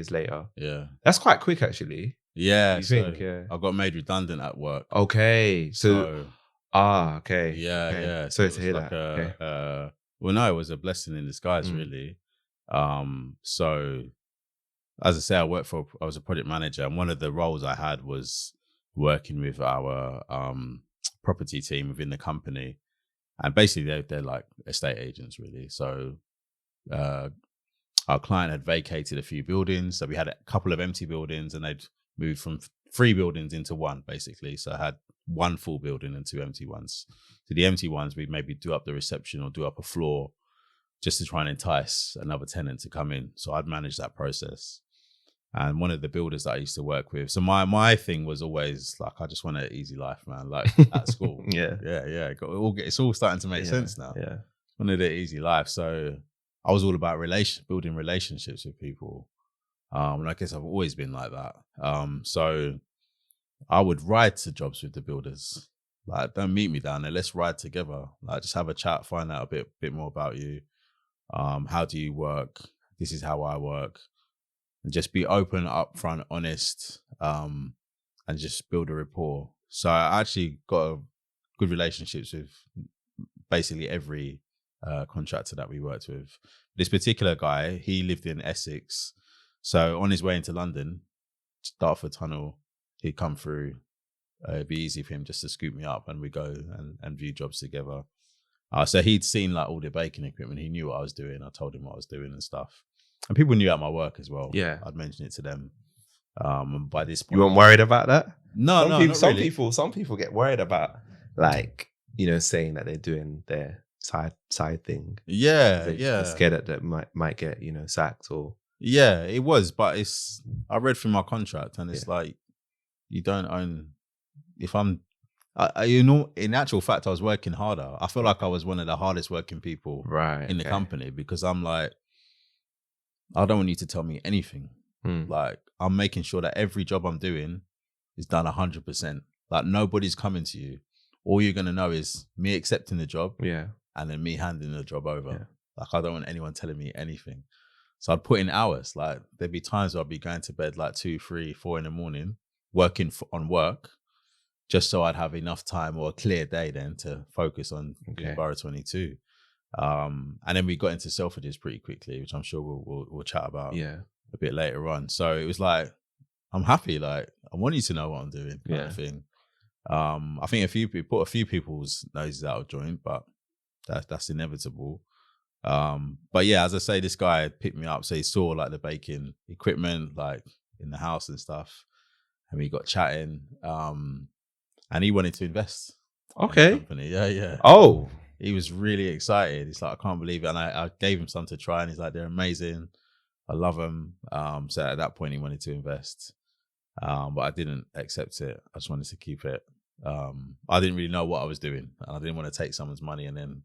later. Yeah. That's quite quick, actually. Yeah. You think? Yeah. I got made redundant at work. Okay. So okay. Yeah, okay. yeah. Sorry to hear that. Well, no, it was a blessing in disguise, really. So as I say, I was a project manager, and one of the roles I had was working with our property team within the company, and basically they're like estate agents, really. So our client had vacated a few buildings, so we had a couple of empty buildings, and they'd moved from 3 buildings into 1, basically. So I had 1 full building and 2 empty ones. So the empty ones, we'd maybe do up the reception or do up a floor just to try and entice another tenant to come in. So I'd manage that process. And one of the builders that I used to work with, so my thing was always like, I just want an easy life, man, like at school. Yeah. It's all starting to make sense now. Yeah. Wanted an easy life. So I was all about building relationships with people. And I guess I've always been like that. So I would ride to jobs with the builders. Like, don't meet me down there. Let's ride together. Like, just have a chat, find out a bit more about you. How do you work? This is how I work. And just be open, upfront, honest, and just build a rapport. So I actually got good relationships with basically every contractor that we worked with. This particular guy, he lived in Essex. So on his way into London, Dartford Tunnel, he'd come through. It'd be easy for him just to scoop me up, and we go and view jobs together. So he'd seen like all the baking equipment. He knew what I was doing. I told him what I was doing and stuff. And people knew at my work as well. Yeah. I'd mention it to them. And by this point, you weren't worried about that? No, Some people get worried about, like, saying that they're doing their side thing. Yeah, They're scared that they might get, sacked or. Yeah, it was, but I read through my contract, and it's like, you don't own. If I'm, in actual fact, I was working harder. I feel like I was one of the hardest working people in the company, because I'm like, I don't want you to tell me anything. Like, I'm making sure that every job I'm doing is done 100%. Like, nobody's coming to you. All you're going to know is me accepting the job and then me handing the job over. Yeah. Like, I don't want anyone telling me anything. So I'd put in hours. Like, there'd be times where I'd be going to bed like 2, 3, 4 in the morning, working on work, just so I'd have enough time or a clear day then to focus on Borough 22. And then we got into Selfridges pretty quickly, which I'm sure we'll chat about a bit later on. So it was like, I'm happy. Like, I want you to know what I'm doing, kind of thing. I think a few people's noses out of joint, but that's inevitable. But yeah, as I say, this guy picked me up, so he saw like the baking equipment like in the house and stuff, and we got chatting. And he wanted to invest. Okay. In the company. Yeah. Oh. He was really excited. He's like, I can't believe it. And I gave him some to try, and he's like, they're amazing. I love them. So at that point, he wanted to invest. But I didn't accept it. I just wanted to keep it. I didn't really know what I was doing, and I didn't want to take someone's money and then,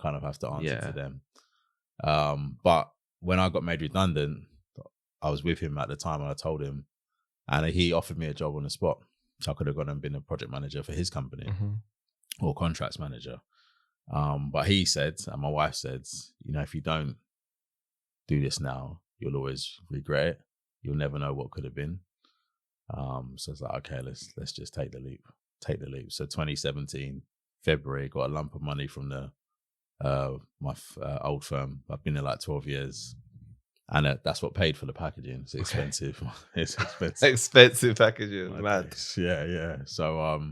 kind of have to answer to them. But when I got made redundant, I was with him at the time, and I told him, and he offered me a job on the spot. So I could have gone and been a project manager for his company or contracts manager. But he said, and my wife said, if you don't do this now, you'll always regret it. You'll never know what could have been. So it's like, okay, let's just take the leap. So 2017 February, got a lump of money from my old firm. I've been there like 12 years, and that's what paid for the packaging. It's expensive. It's expensive. Expensive packaging, mad. Yeah. So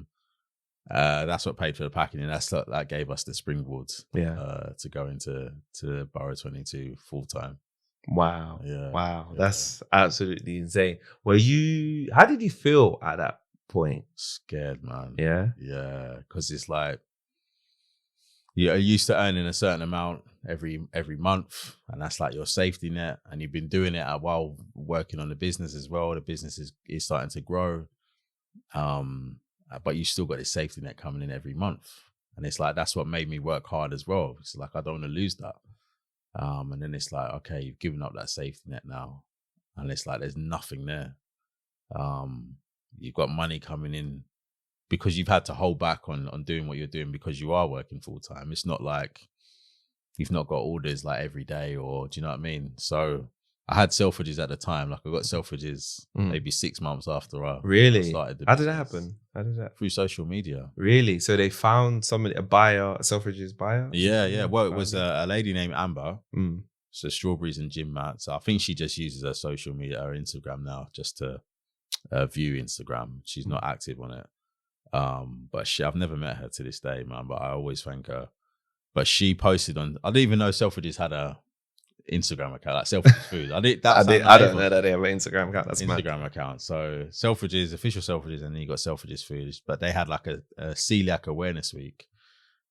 that's what paid for the packaging. That gave us the springboard. To go into Borough 22 full time. Wow. Yeah. Wow. That's absolutely insane. How did you feel at that point? Scared, man. Yeah. Yeah. Because it's like, you're used to earning a certain amount every month, and that's like your safety net. And you've been doing it while working on the business as well. The business is starting to grow. But you still got this safety net coming in every month. And it's like, that's what made me work hard as well. It's like, I don't want to lose that. And then it's like, okay, you've given up that safety net now. And it's like, there's nothing there. You've got money coming in because you've had to hold back on doing what you're doing because you are working full time. It's not like you've not got orders like every day, or do you know what I mean? So I had Selfridges at the time. Like I got Selfridges maybe 6 months after I started the business. How did that happen? Through social media. Really? So they found a buyer, a Selfridges buyer? Yeah. Well, it was a lady named Amber. So strawberries and gym mats. I think she just uses her social media, her Instagram now, just to view Instagram. She's not active on it. But I've never met her to this day, man. But I always thank her. But she posted I didn't even know Selfridges had a Instagram account, like Selfridges Food. I don't know that they have an Instagram account. That's Instagram account. So Selfridges, official Selfridges, and then you got Selfridges Food. But they had like a celiac awareness week,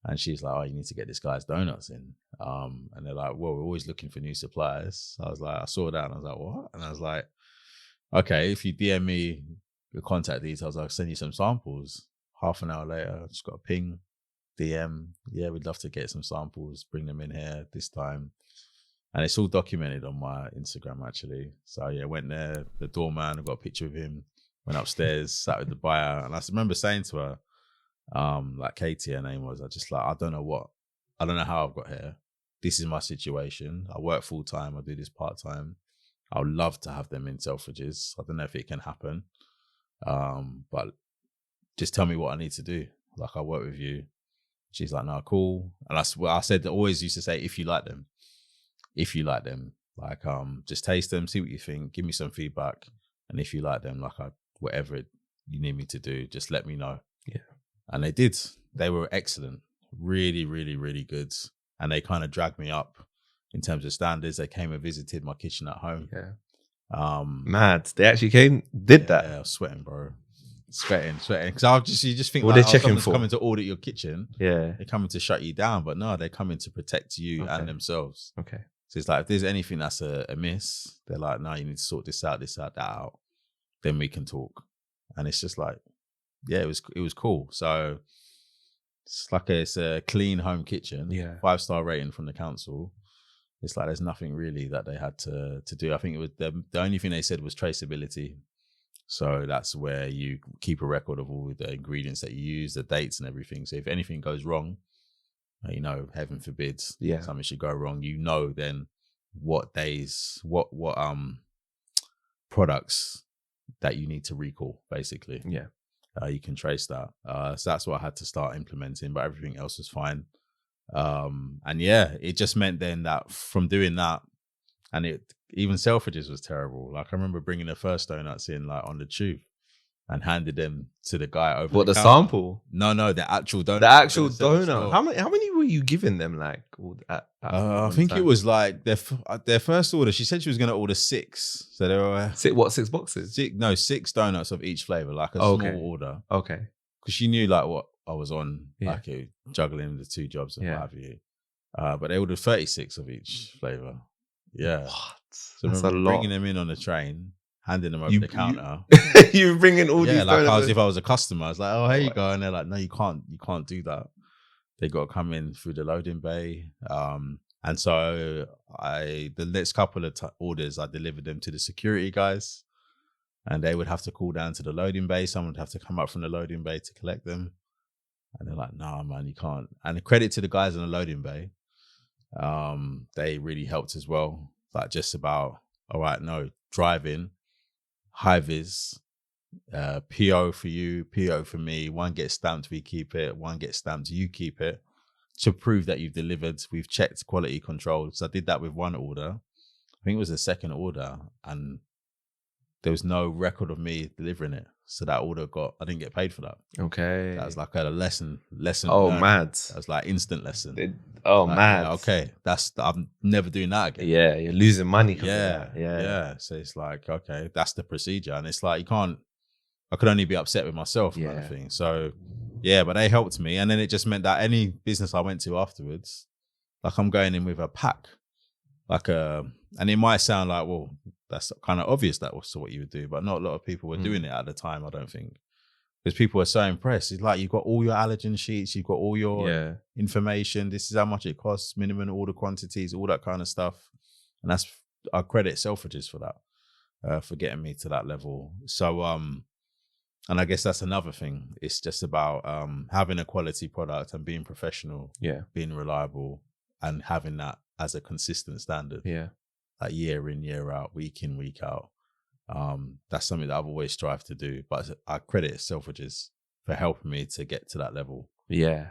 and she's like, "Oh, you need to get this guy's donuts in." And they're like, "Well, we're always looking for new suppliers." So I was like, I saw that, and I was like, "What?" And I was like, "Okay, if you DM me your contact details, I'll send you some samples." Half an hour later, just got a ping, DM. Yeah, we'd love to get some samples. Bring them in here this time. And it's all documented on my Instagram, actually. So, yeah, went there, the doorman, I got a picture of him, went upstairs, sat with the buyer. And I remember saying to her, like Katie, her name was, I don't know how I've got here. This is my situation. I work full time. I do this part time. I would love to have them in Selfridges. I don't know if it can happen. But just tell me what I need to do. Like, I'll work with you. She's like, no, cool. And that's what I said. I always used to say, if you like them, like, just taste them, see what you think, give me some feedback. And if you like them, like, whatever you need me to do, just let me know. Yeah. And they did. They were excellent. Really, really, really good. And they kind of dragged me up in terms of standards. They came and visited my kitchen at home. Yeah. Mad. They actually did that. Yeah, I was sweating, bro. Sweating. Because you just think, what like, they're checking someone's for? coming to audit your kitchen. Yeah. They're coming to shut you down. But no, they're coming to protect you and themselves. Okay. So it's like, if there's anything that's a miss, they're like, no, you need to sort this out, that out. Then we can talk. And it's just like, yeah, it was cool. So it's a clean home kitchen. Yeah. 5-star rating from the council. It's like, there's nothing really that they had to do. I think it was the only thing they said was traceability. So that's where you keep a record of all the ingredients that you use, the dates and everything. So if anything goes wrong, heaven forbid, something should go wrong, then what days, what products that you need to recall, basically. Yeah. You can trace that. So that's what I had to start implementing, but everything else was fine. And yeah, it just meant then that from doing that, and even Selfridges was terrible. Like, I remember bringing the first donuts in, like, on the tube and handed them to the guy over. What, the counter. sample? No, the actual donut. The actual donut. How many were you giving them? Like, I think it was like their first order. She said she was going to order 6. So there were 6 boxes? 6 donuts of each flavor, like a small order. Okay. Because she knew like what I was on, like juggling the 2 jobs and what have you. But they ordered 36 of each flavor. Yeah. What? So that's a lot. Bringing them in on the train, handing them over the counter. You bringing all these like if I was a customer, I was like, oh, here you go. And they're like, no, you can't do that. They got to come in through the loading bay. And so the next couple of orders, I delivered them to the security guys, and they would have to call down to the loading bay. Someone would have to come up from the loading bay to collect them. And they're like, nah, man, you can't. And the credit to the guys in the loading bay. They really helped as well. Like just about, all right, no, driving, high vis, PO for you, PO for me. One gets stamped, we keep it. One gets stamped, you keep it. To prove that you've delivered, we've checked quality control. So I did that with one order. I think it was the second order, and there was no record of me delivering it. So that order I didn't get paid for that. Okay. That was like a lesson. Oh, learned. mad. That was like instant lesson. Mad. Yeah, okay, I'm never doing that again. Yeah, you're losing money. Yeah. So it's like, okay, that's the procedure, and it's like I could only be upset with myself, kind of thing. So yeah, but they helped me, and then it just meant that any business I went to afterwards, like I'm going in with a pack, and it might sound like, well, that's kind of obvious that was what you would do, but not a lot of people were doing it at the time, I don't think. Because people were so impressed. It's like, you've got all your allergen sheets, you've got all your information. This is how much it costs, minimum order quantities, all that kind of stuff. And I credit Selfridges for that, for getting me to that level. So, and I guess that's another thing. It's just about having a quality product and being professional, being reliable, and having that as a consistent standard. Yeah. Like year in, year out, week in, week out. That's something that I've always strived to do, but I credit Selfridges for helping me to get to that level. Yeah.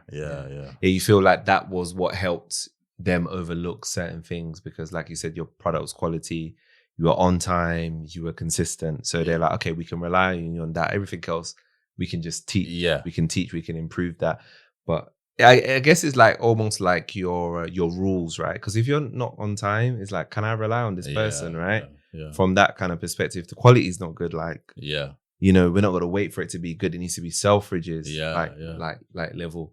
You feel like that was what helped them overlook certain things, because like you said, your product was quality, you were on time, you were consistent. So they're like, okay, we can rely on that. Everything else we can just teach. Yeah. We can improve that. But I guess it's like almost like your rules, right? Because if you're not on time, it's like, can I rely on this person, right? Yeah. From that kind of perspective, the quality is not good. Like, yeah, you know, we're not going to wait for it to be good. It needs to be Selfridges, like level.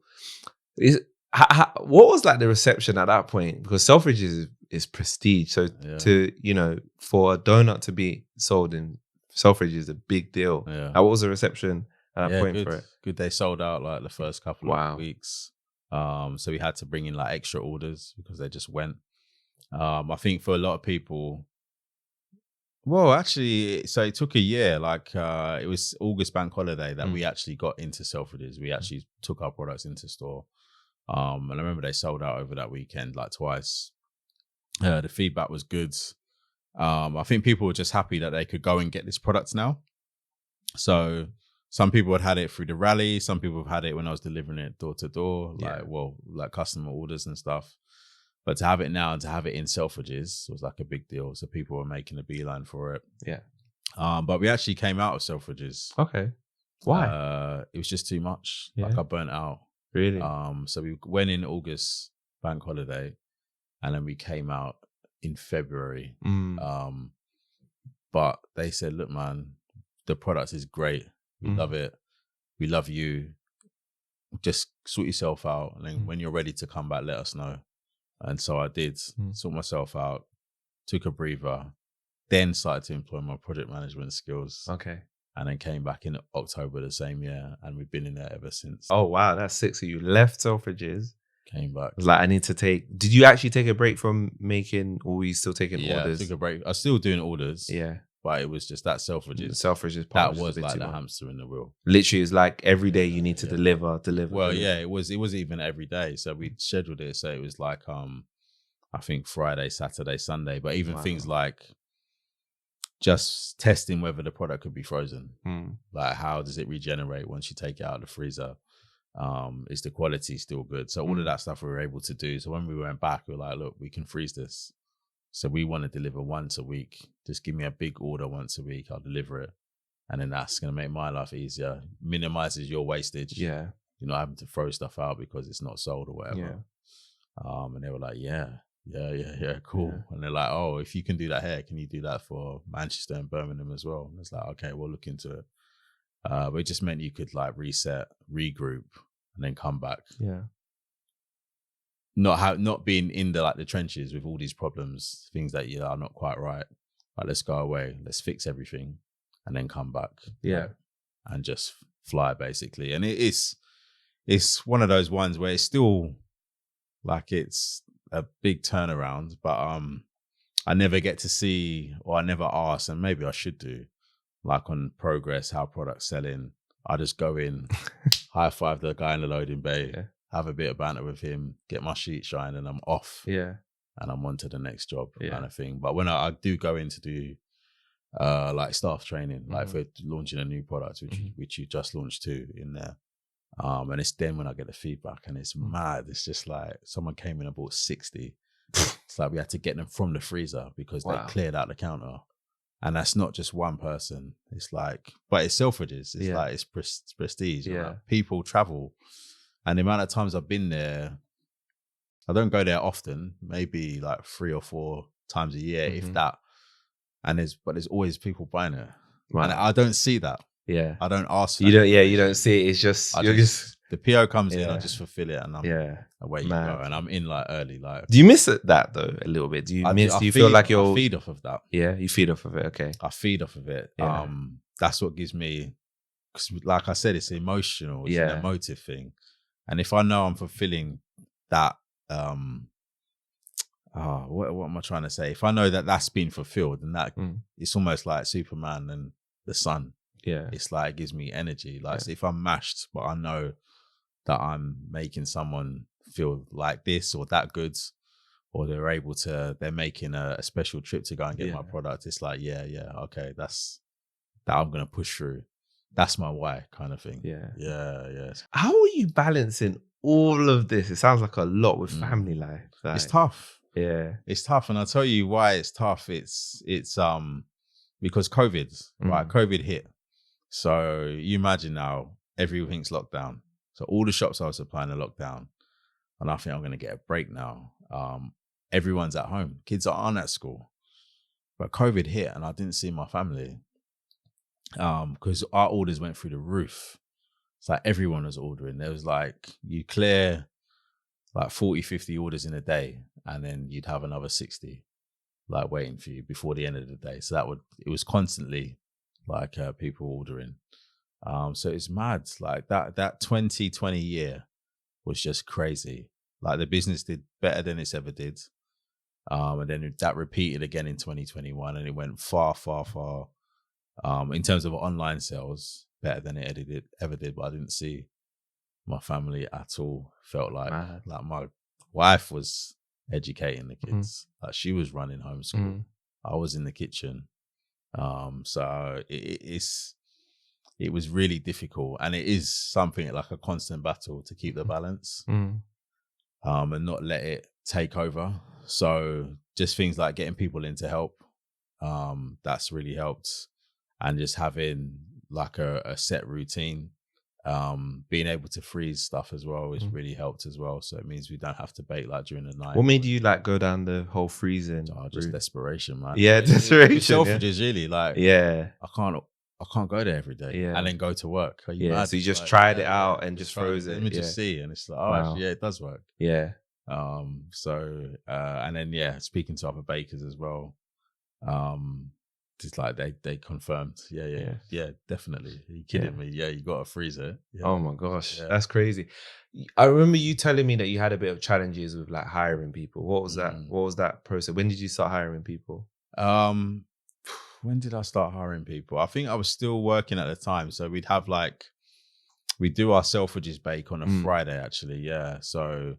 What was like the reception at that point? Because Selfridges is prestige. So to, you know, for a donut to be sold in Selfridges is a big deal. Yeah. What was the reception at that point good, for it? Good. They sold out like the first couple of weeks. So we had to bring in like extra orders because they just went. I think for a lot of people, well, actually, so it took a year. Like it was August bank holiday that we actually got into Selfridges. We actually took our products into store. And I remember they sold out over that weekend like twice. The feedback was good. I think people were just happy that they could go and get this product now. So some people had it through the rally. Some people have had it when I was delivering it door to door, like customer orders and stuff. But to have it now and to have it in Selfridges was like a big deal. So people were making a beeline for it. Yeah. But we actually came out of Selfridges. Okay. Why? It was just too much. Yeah. Like I burnt out. Really? So we went in August bank holiday, and then we came out in February. But they said, look, man, the product is great. We love it. We love you. Just sort yourself out. And then when you're ready to come back, let us know. And so I did, sort myself out, took a breather, then started to employ my project management skills. Okay. And then came back in October the same year, and we've been in there ever since. Oh, wow. That's sick. So you left Selfridges. Came back. It was like, did you actually take a break from making, or were you still taking orders? Yeah, I took a break. I was still doing orders. Yeah. But it was just that Selfridges. Selfridges part that was like the hamster in the wheel. Literally, it's like every day you need to deliver. Well, yeah, it was even every day. So we scheduled it. So it was like, I think Friday, Saturday, Sunday. But even things like just testing whether the product could be frozen. Like, how does it regenerate once you take it out of the freezer? Is the quality still good? So all of that stuff we were able to do. So when we went back, we were like, look, we can freeze this. So we want to deliver once a week. Just give me a big order once a week. I'll deliver it. And then that's going to make my life easier. Minimizes your wastage. Yeah. You're not having to throw stuff out because it's not sold or whatever. Yeah. And they were like, yeah, cool. Yeah. And they're like, oh, if you can do that here, can you do that for Manchester and Birmingham as well? And it's like, okay, we'll look into it. But it just meant you could like reset, regroup, and then come back. Yeah. Not being in the trenches with all these problems, things that are not quite right. Like, let's go away, let's fix everything, and then come back. Yeah. And just fly, basically. And it's one of those ones where it's still like it's a big turnaround, but I never get to see, or I never ask, and maybe I should do, like on progress, how products selling. I just go in, high five the guy in the loading bay, Yeah. have a bit of banter with him, get my sheet shine, and I'm off. Yeah. And I'm on to the next job Yeah. kind of thing. But when I do go in to do like staff training, like for launching a new product, which you just launched too in there. And it's then when I get the feedback, and it's mad. It's just like someone came in and bought 60. It's like we had to get them from the freezer because they cleared out the counter. And that's not just one person. It's like, but it's Selfridges. It's like, it's prestige. Yeah. Like, people travel. And the amount of times I've been there, I don't go there often, maybe like 3 or 4 times a year, if that. And there's always people buying it. Wow. And I don't see that. Yeah. I don't ask. You don't, you don't see it. It's just, the PO comes in, I just fulfill it, and I'm away you Mad. go. And I'm in like early. Like, do you miss that though a little bit? Do you feel like you're? I feed off of that. Yeah, you feed off of it. Okay. I feed off of it. Yeah. That's what gives me, because like I said, it's emotional. It's an emotive thing. And if I know I'm fulfilling that, what am I trying to say? If I know that that's been fulfilled, and that it's almost like Superman and the sun. Yeah. It's like, it gives me energy. Like, so if I'm mashed, but I know that I'm making someone feel like this or that good, or they're making a special trip to go and get my product. It's like, okay, that I'm going to push through. That's my why kind of thing. Yeah. How are you balancing all of this? It sounds like a lot with family life. Like, it's tough. Yeah. It's tough. And I'll tell you why it's tough. It's because COVID, right? COVID hit. So you imagine now everything's locked down. So all the shops I was supplying are locked down. And I think I'm going to get a break now. Everyone's at home. Kids aren't at school. But COVID hit and I didn't see my family. Because our orders went through the roof. It's like everyone was ordering. There was like, you clear like 40, 50 orders in a day, and then you'd have another 60 like waiting for you before the end of the day. So it was constantly like people ordering. So it's mad. Like that 2020 year was just crazy. Like, the business did better than it's ever did. And then that repeated again in 2021, and it went far, far, far. In terms of online sales, better than it ever did, but I didn't see my family at all. Felt like my wife was educating the kids. Like, she was running homeschool. I was in the kitchen. So it was really difficult, and it is something like a constant battle to keep the balance, and not let it take over. So just things like getting people in to help, that's really helped. And just having like a set routine, being able to freeze stuff as well is really helped as well. So it means we don't have to bake like during the night. What made you like go down the whole freezing? Just desperation, man. Yeah, desperation. Selfridges, really. Like, I can't go there every day and then go to work. So you just tried it out and just froze it. Let me just see, and it's like, actually, it does work. Yeah. And then speaking to other bakers as well. It's like they confirmed. Yeah, definitely. Are you kidding me? Yeah, you got to freeze it. Yeah. Oh my gosh, that's crazy. I remember you telling me that you had a bit of challenges with like hiring people. What was that? What was that process? When did you start hiring people? When did I start hiring people? I think I was still working at the time. So we'd do our Selfridges bake on a Friday, actually. Yeah. So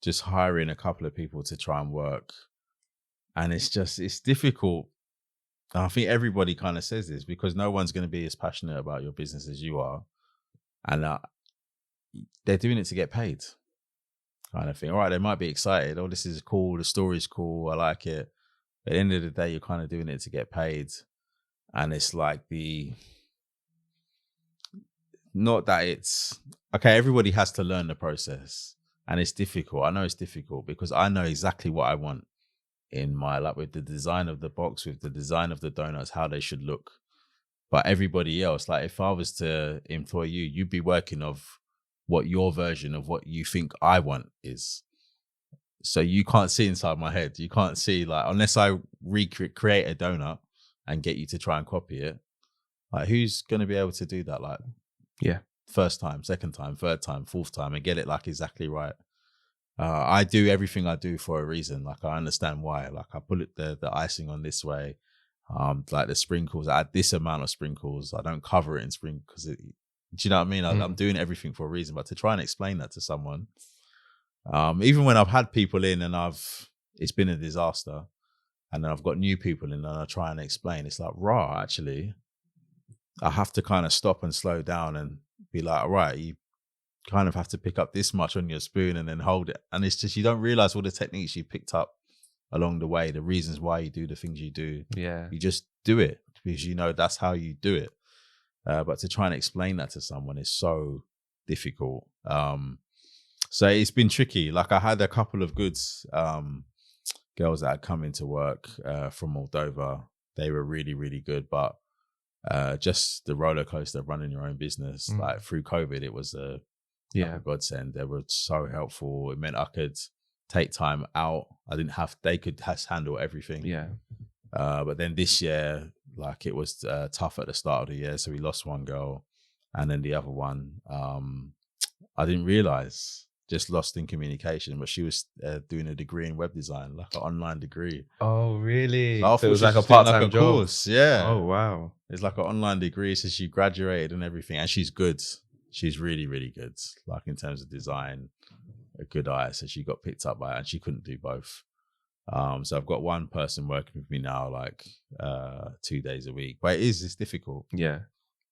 just hiring a couple of people to try and work. And it's difficult. I think everybody kind of says this, because no one's going to be as passionate about your business as you are. And they're doing it to get paid kind of thing. All right, they might be excited. Oh, this is cool. The story's cool. I like it. But at the end of the day, you're kind of doing it to get paid. And it's like not that it's, okay, everybody has to learn the process. And it's difficult. I know it's difficult because I know exactly what I want in my, like, with the design of the box, with the design of the donuts, how they should look. But everybody else, like, if I was to employ you, you'd be working of what your version of what you think I want is. So you can't see inside my head. You can't see, like, unless I recreate a donut and get you to try and copy it, like, who's going to be able to do that? Like, first time, second time, third time, fourth time, and get it like exactly right. I do everything I do for a reason. Like, I understand why. Like, I put it the icing on this way. Like the sprinkles, I add this amount of sprinkles. I don't cover it in sprinkles because Do you know what I mean? I'm doing everything for a reason, but to try and explain that to someone, even when I've had people in and it's been a disaster, and then I've got new people in and I try and explain, it's like, actually, I have to kind of stop and slow down and be like, all right, you kind of have to pick up this much on your spoon and then hold it. And it's just, you don't realize all the techniques you picked up along the way, the reasons why you do the things you do. Yeah. You just do it because you know that's how you do it. But to try and explain that to someone is so difficult. So it's been tricky. Like I had a couple of good girls that had come into work from Moldova. They were really, really good. But just the roller coaster of running your own business, like through COVID, it was a godsend. They were so helpful. It meant I could take time out. They could handle everything. Yeah. But then this year, like it was tough at the start of the year. So we lost one girl, and then the other one, I didn't realize, just lost in communication, but she was doing a degree in web design, like an online degree. Oh, really? So it was like a part-time job. Course. Yeah. Oh, wow. It's like an online degree. So she graduated and everything, and she's good. She's really, really good. Like in terms of design, a good eye. So she got picked up by it, and she couldn't do both. So I've got one person working with me now, like 2 days a week, but it's difficult. Yeah.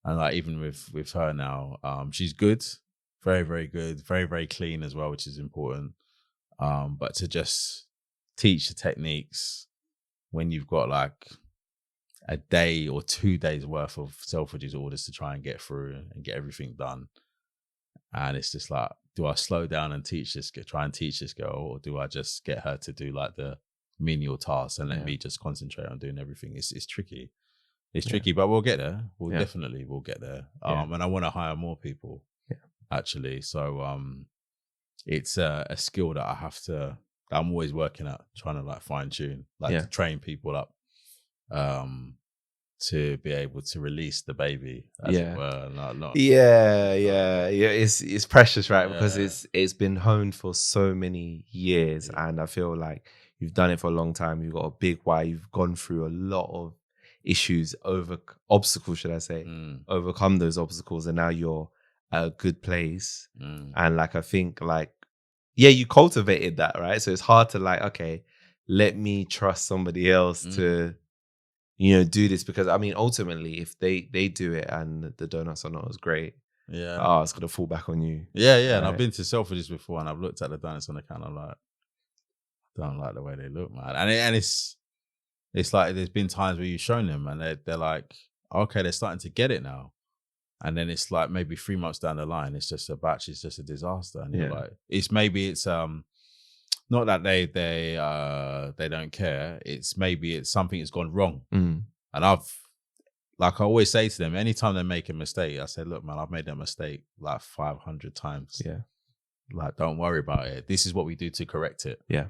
And like even with her now, she's good, very, very good, very, very clean as well, which is important. But to just teach the techniques when you've got like a day or 2 days worth of Selfridges orders to try and get through and get everything done. And it's just like, do I slow down and try and teach this girl, or do I just get her to do like the menial tasks and let me just concentrate on doing everything? It's tricky. It's tricky, but we'll get there. We'll get there. And I want to hire more people, actually. So it's a skill that I'm always working at, trying to like fine tune, like to train people up to be able to release the baby, as it were. Not It's precious, right? Because it's been honed for so many years, and I feel like you've done it for a long time. You've got a big why. You've gone through a lot of issues, obstacles, should I say, overcome those obstacles, and now you're at a good place. And like I think, like, you cultivated that, right? So it's hard to like, okay, let me trust somebody else to, do this, because I mean, ultimately, if they do it and the donuts are not as great, it's gonna fall back on you. Yeah. Right? And I've been to Selfridges before, and I've looked at the donuts on the counter like, don't like the way they look, man. And it's like there's been times where you've shown them, and they're like, okay, they're starting to get it now. And then it's like maybe 3 months down the line, it's just a batch, it's just a disaster. And you're like, it's not that they don't care. It's maybe it's something that's gone wrong. And I always say to them, anytime they make a mistake, I say, look, man, I've made that mistake like 500 times. Yeah. Like, don't worry about it. This is what we do to correct it. Yeah.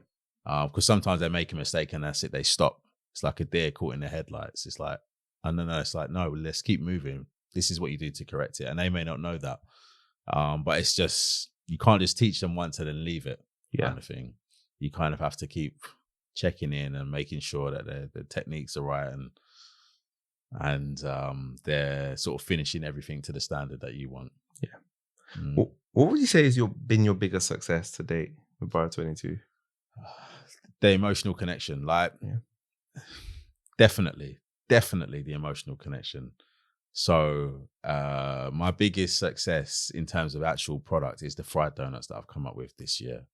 Because sometimes they make a mistake and that's it. They stop. It's like a deer caught in the headlights. It's like, no, it's like, no, let's keep moving. This is what you do to correct it. And they may not know that. But it's just, you can't just teach them once and then leave it, kind of thing. You kind of have to keep checking in and making sure that the techniques are right and they're sort of finishing everything to the standard that you want. Yeah. What would you say has been your biggest success to date with Borough 22? The emotional connection. Like, definitely the emotional connection. So my biggest success in terms of actual product is the fried donuts that I've come up with this year.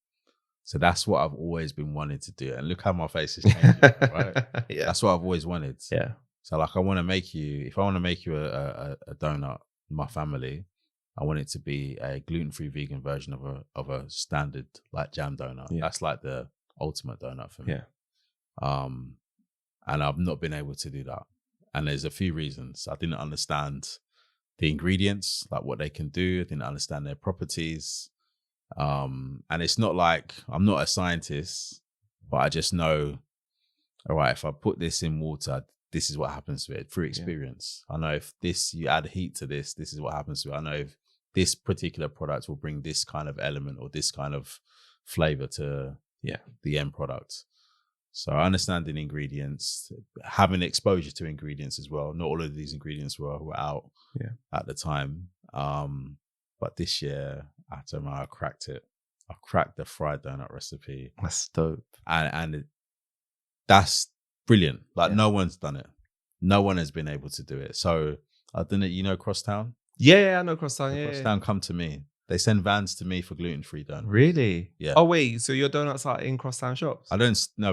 So that's what I've always been wanting to do. And look how my face is changing, right? That's what I've always wanted. Yeah. So like, if I want to make you a donut, my family, I want it to be a gluten-free vegan version of a standard like jam donut. Yeah. That's like the ultimate donut for me. Yeah. And I've not been able to do that. And there's a few reasons. I didn't understand the ingredients, like what they can do. I didn't understand their properties. And it's not like, I'm not a scientist, but I just know, all right, if I put this in water, this is what happens to it through experience. I know if you add heat to this is what happens to it. I know if this particular product will bring this kind of element or this kind of flavor to the end product. So understanding ingredients, having exposure to ingredients as well. Not all of these ingredients were out at the time. But this year, I don't know, I cracked it. I cracked the fried donut recipe. That's dope. And that's brilliant. Like no one's done it. No one has been able to do it. So I don't know, you know Crosstown? Yeah, I know Crosstown. Crosstown come to me. They send vans to me for gluten-free donuts. Really? Yeah. Oh wait, so your donuts are in Crosstown shops? We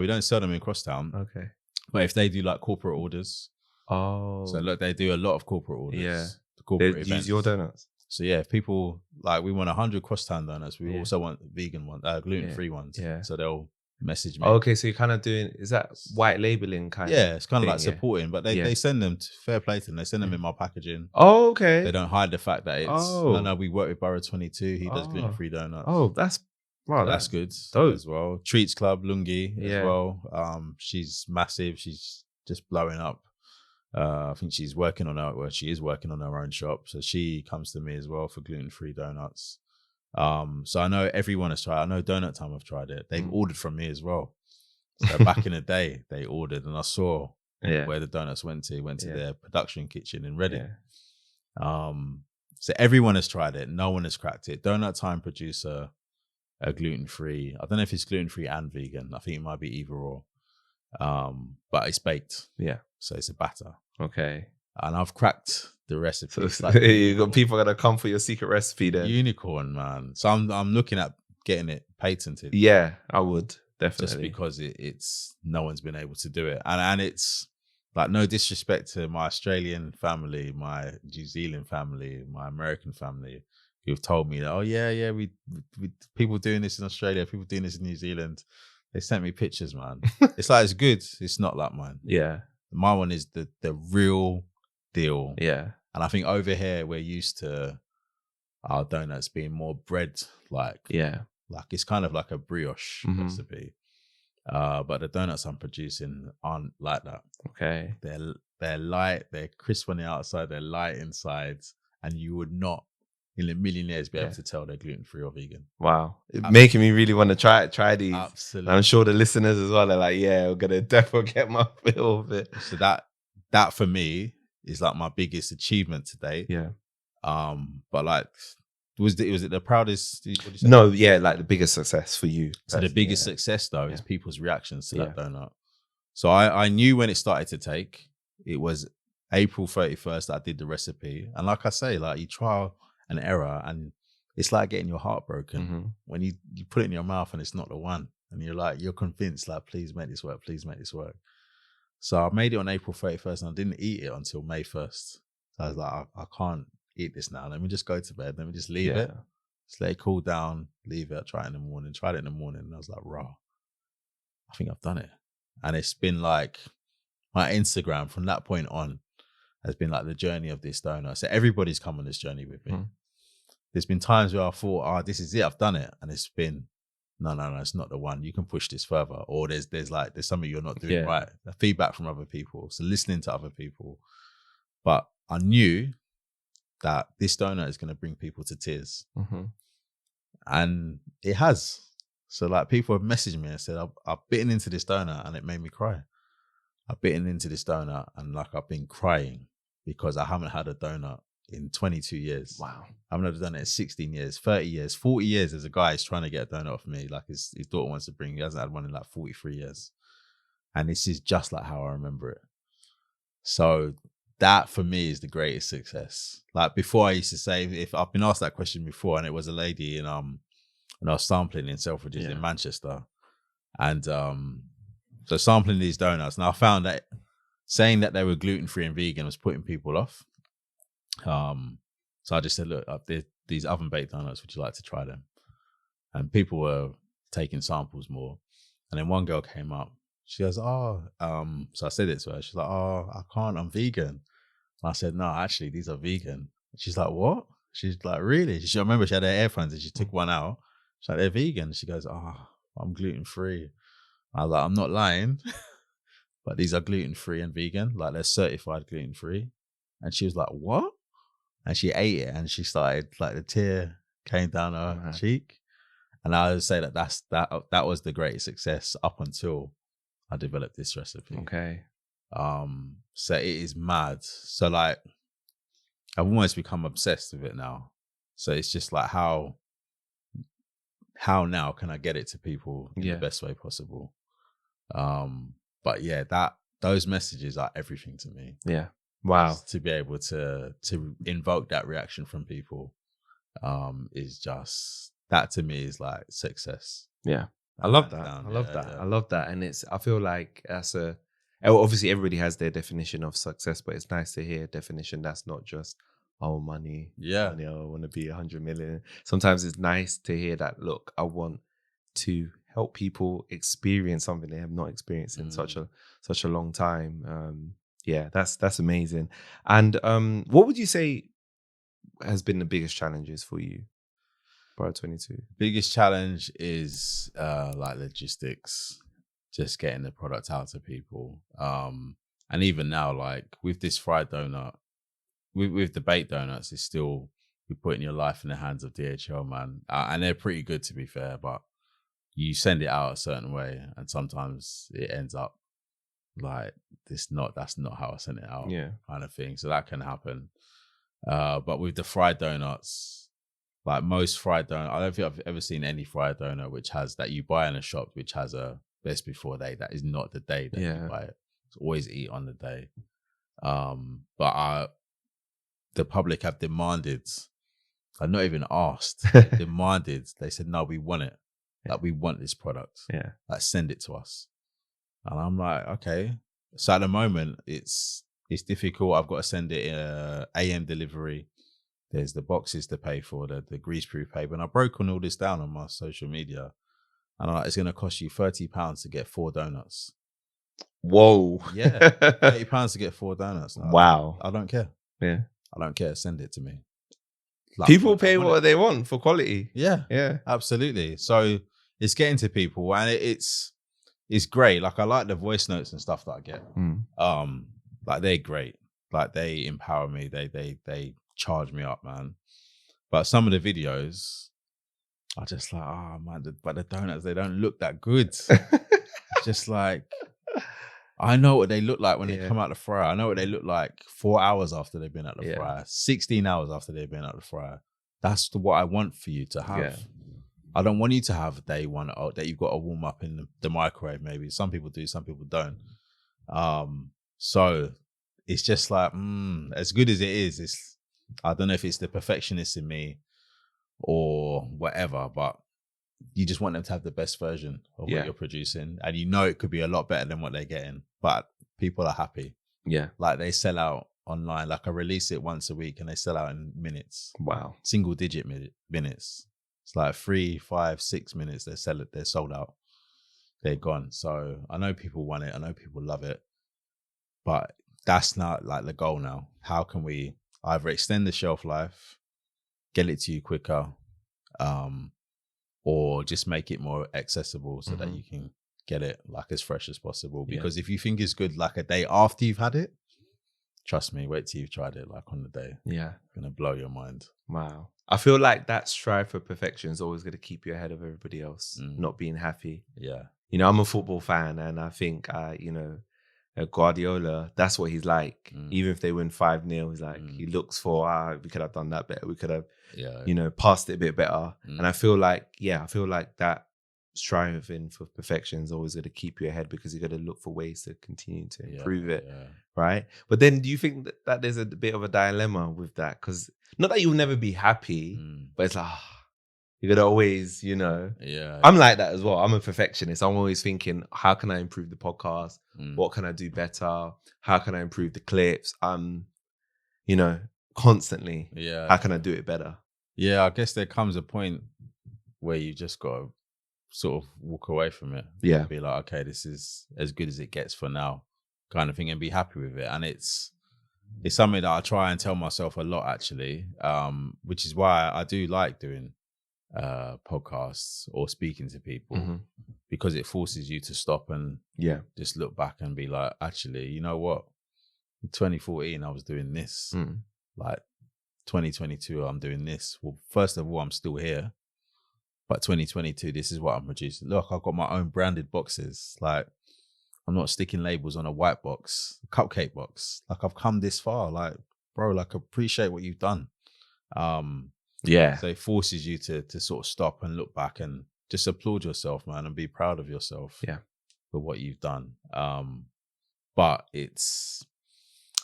don't sell them in Crosstown. Okay. But if they do like corporate orders. Oh. So look, they do a lot of corporate orders. Yeah. The corporate They events. use your donuts. So yeah, if people like, we want 100 Crosstown donuts. We also want vegan ones, gluten-free ones. Yeah. So they'll message me. Oh, okay, so you're kind of doing, is that white labeling kind of? Yeah, it's kind of like supporting, but they send them to fair play to them. They send them in my packaging. Oh, okay. They don't hide the fact that it's no. We work with Borough 22. He does gluten-free donuts. Oh, that's good dope as well. Treats Club Lungi as well. She's massive. She's just blowing up. I think she is working on her own shop. So she comes to me as well for gluten-free donuts. So I know everyone has tried. I know Donut Time have tried it. They've ordered from me as well. So back in the day, they ordered, and I saw where the donuts went to. Went to their production kitchen in Reading. So everyone has tried it. No one has cracked it. Donut Time produce a gluten-free. I don't know if it's gluten-free and vegan. I think it might be either or. But it's baked. Yeah. So it's a batter. Okay. And I've cracked the recipe. So like you got people gonna come for your secret recipe then. Unicorn, man. So I'm looking at getting it patented. Yeah, I would definitely. Just because it's no one's been able to do it, and it's like, no disrespect to my Australian family, my New Zealand family, my American family, who've told me that we people doing this in Australia, people doing this in New Zealand. They sent me pictures, man. It's like, it's good. It's not like mine. Yeah, my one is the real deal. Yeah. And I think over here we're used to our donuts being more bread like. Yeah. Like it's kind of like a brioche recipe. But the donuts I'm producing aren't like that. Okay. They're light, they're crisp on the outside, they're light inside, and you would not in a million years be able to tell they're gluten-free or vegan. Wow. It's making me really want to try these. Absolutely. And I'm sure the listeners as well are like, yeah, we're gonna definitely get my feel of it. So that for me is like my biggest achievement to date. Yeah. But like, was it the proudest? No, yeah, like the biggest success for you. So the biggest success though is people's reactions to that donut. So I knew when it started to take. It was April 31st that I did the recipe, and like I say, like you trial and error, and it's like getting your heart broken when you put it in your mouth and it's not the one, and you're convinced, like, please make this work, please make this work. So I made it on April 31st and I didn't eat it until May 1st. So I was like, I can't eat this now. Let me just go to bed. Let me just leave it. Just let it cool down, leave it, try it in the morning. Tried it in the morning and I was like, raw, I think I've done it. And it's been like, my Instagram from that point on has been like the journey of this donut. So everybody's come on this journey with me. There's been times where I thought, this is it, I've done it. And it's been, no, it's not the one. You can push this further. Or there's something you're not doing right. The feedback from other people. So listening to other people. But I knew that this donut is going to bring people to tears. And it has. So like people have messaged me and said, I've bitten into this donut and it made me cry. I've bitten into this donut and like I've been crying because I haven't had a donut in 22 years. Wow. I haven't had a donut in 16 years, 30 years, 40 years. There's a guy who's trying to get a donut off me. Like his daughter wants to bring, he hasn't had one in like 43 years. And this is just like how I remember it. So that for me is the greatest success. Like before I used to say, if I've been asked that question before, and it was a lady in, when I was sampling in Selfridges in Manchester. And so sampling these donuts, and I found that saying that they were gluten-free and vegan was putting people off. So I just said, look, these oven-baked donuts, would you like to try them? And people were taking samples more. And then one girl came up. She goes, so I said it to her. She's like, I can't, I'm vegan. And I said, no, actually, these are vegan. She's like, what? She's like, really? I remember she had her earphones and she took one out. She's like, they're vegan. She goes, I'm gluten-free. I was like, I'm not lying, but these are gluten-free and vegan. Like, they're certified gluten-free. And she was like, what? And she ate it and she started, like, the tear came down her cheek. And I would say that was the greatest success up until I developed this recipe. Okay. So it is mad. So like, I've almost become obsessed with it now. So it's just like, how now can I get it to people in the best way possible? But yeah, those messages are everything to me. Yeah. Wow. Just to be able to invoke that reaction from people, is just, that to me is like success. Yeah. I love that. Down. I love Yeah, that. yeah. I love that. And I feel like obviously everybody has their definition of success, but it's nice to hear a definition that's not just, oh, money. Yeah. Money, I want to be 100 million. Sometimes it's nice to hear that, look, I want to help people experience something they have not experienced in such a long time. Yeah, that's amazing. And what would you say has been the biggest challenges for you, Borough 22? Biggest challenge is like logistics, just getting the product out to people. And even now, like with this fried donut, with the baked donuts, it's still, you're putting your life in the hands of DHL, man. And they're pretty good, to be fair, but you send it out a certain way, and sometimes it ends up like that's not how I sent it out, kind of thing. So that can happen. But with the fried donuts, like most fried donut, I don't think I've ever seen any fried donut which has, that you buy in a shop, which has a best before date. That is not the day that you buy it. It's always eat on the day. But the public have demanded, I've not even asked, demanded, they said, no, we want it. Like, we want this product. Yeah. Like, send it to us. And I'm like, okay. So at the moment, it's difficult. I've got to send it AM delivery. There's the boxes to pay for, the greaseproof paper. And I've broken all this down on my social media. And I'm like, it's going to cost you £30 to get 4 donuts. Whoa. Yeah. £30 to get 4 donuts. No, wow. I don't care. Yeah. I don't care. Send it to me. Like, people pay what they want for quality. Yeah. Yeah. Absolutely. So it's getting to people, and it's great. Like, I like the voice notes and stuff that I get. Like, they're great. Like, they empower me. They charge me up, man. But some of the videos are just like, oh man, but the donuts, they don't look that good. Just like, I know what they look like when they come out the fryer. I know what they look like 4 hours after they've been at the fryer, 16 hours after they've been at the fryer. That's what I want for you to have. Yeah. I don't want you to have day one that you've got to warm up in the microwave. Maybe some people do, some people don't. So it's just like, as good as it is, I don't know if it's the perfectionist in me or whatever, but you just want them to have the best version of what you're producing. And you know it could be a lot better than what they're getting, but people are happy. Yeah. Like, they sell out online. Like, I release it once a week and they sell out in minutes. Wow. Single digit minutes. It's like 3, 5, 6 minutes. They're sold out. They're gone. So I know people want it. I know people love it, but that's not like the goal now. How can we either extend the shelf life, get it to you quicker, or just make it more accessible so that you can get it like as fresh as possible? Because if you think it's good like a day after you've had it, trust me, wait till you've tried it like on the day. Yeah. It's going to blow your mind. Wow. I feel like that strive for perfection is always going to keep you ahead of everybody else, not being happy. Yeah. You know, I'm a football fan, and I think, Guardiola, that's what he's like. Even if they win 5-0, he's like, he looks for, we could have done that better. We could have, passed it a bit better. And I feel like that striving for perfection is always going to keep you ahead, because you're going to look for ways to continue to improve it. Yeah. Right. But then do you think that there's a bit of a dilemma with that? Because not that you'll never be happy, but it's like, you're gonna always, I'm like that as well. I'm a perfectionist. I'm always thinking, how can I improve the podcast? What can I do better? How can I improve the clips? Constantly. Yeah. How can I do it better? Yeah, I guess there comes a point where you just gotta sort of walk away from it. Yeah. And be like, okay, this is as good as it gets for now, kind of thing, and be happy with it. And it's something that I try and tell myself a lot, actually, which is why I do like doing podcasts or speaking to people, because it forces you to stop and just look back and be like, actually, you know what? In 2014, I was doing this. Like 2022, I'm doing this. Well, first of all, I'm still here, but 2022, this is what I'm producing. Look, I've got my own branded boxes. Like, I'm not sticking labels on a white box, cupcake box. Like I've come this far. Like, bro, like appreciate what you've done. Yeah. So it forces you to sort of stop and look back and just applaud yourself, man, and be proud of yourself. Yeah. For what you've done. But it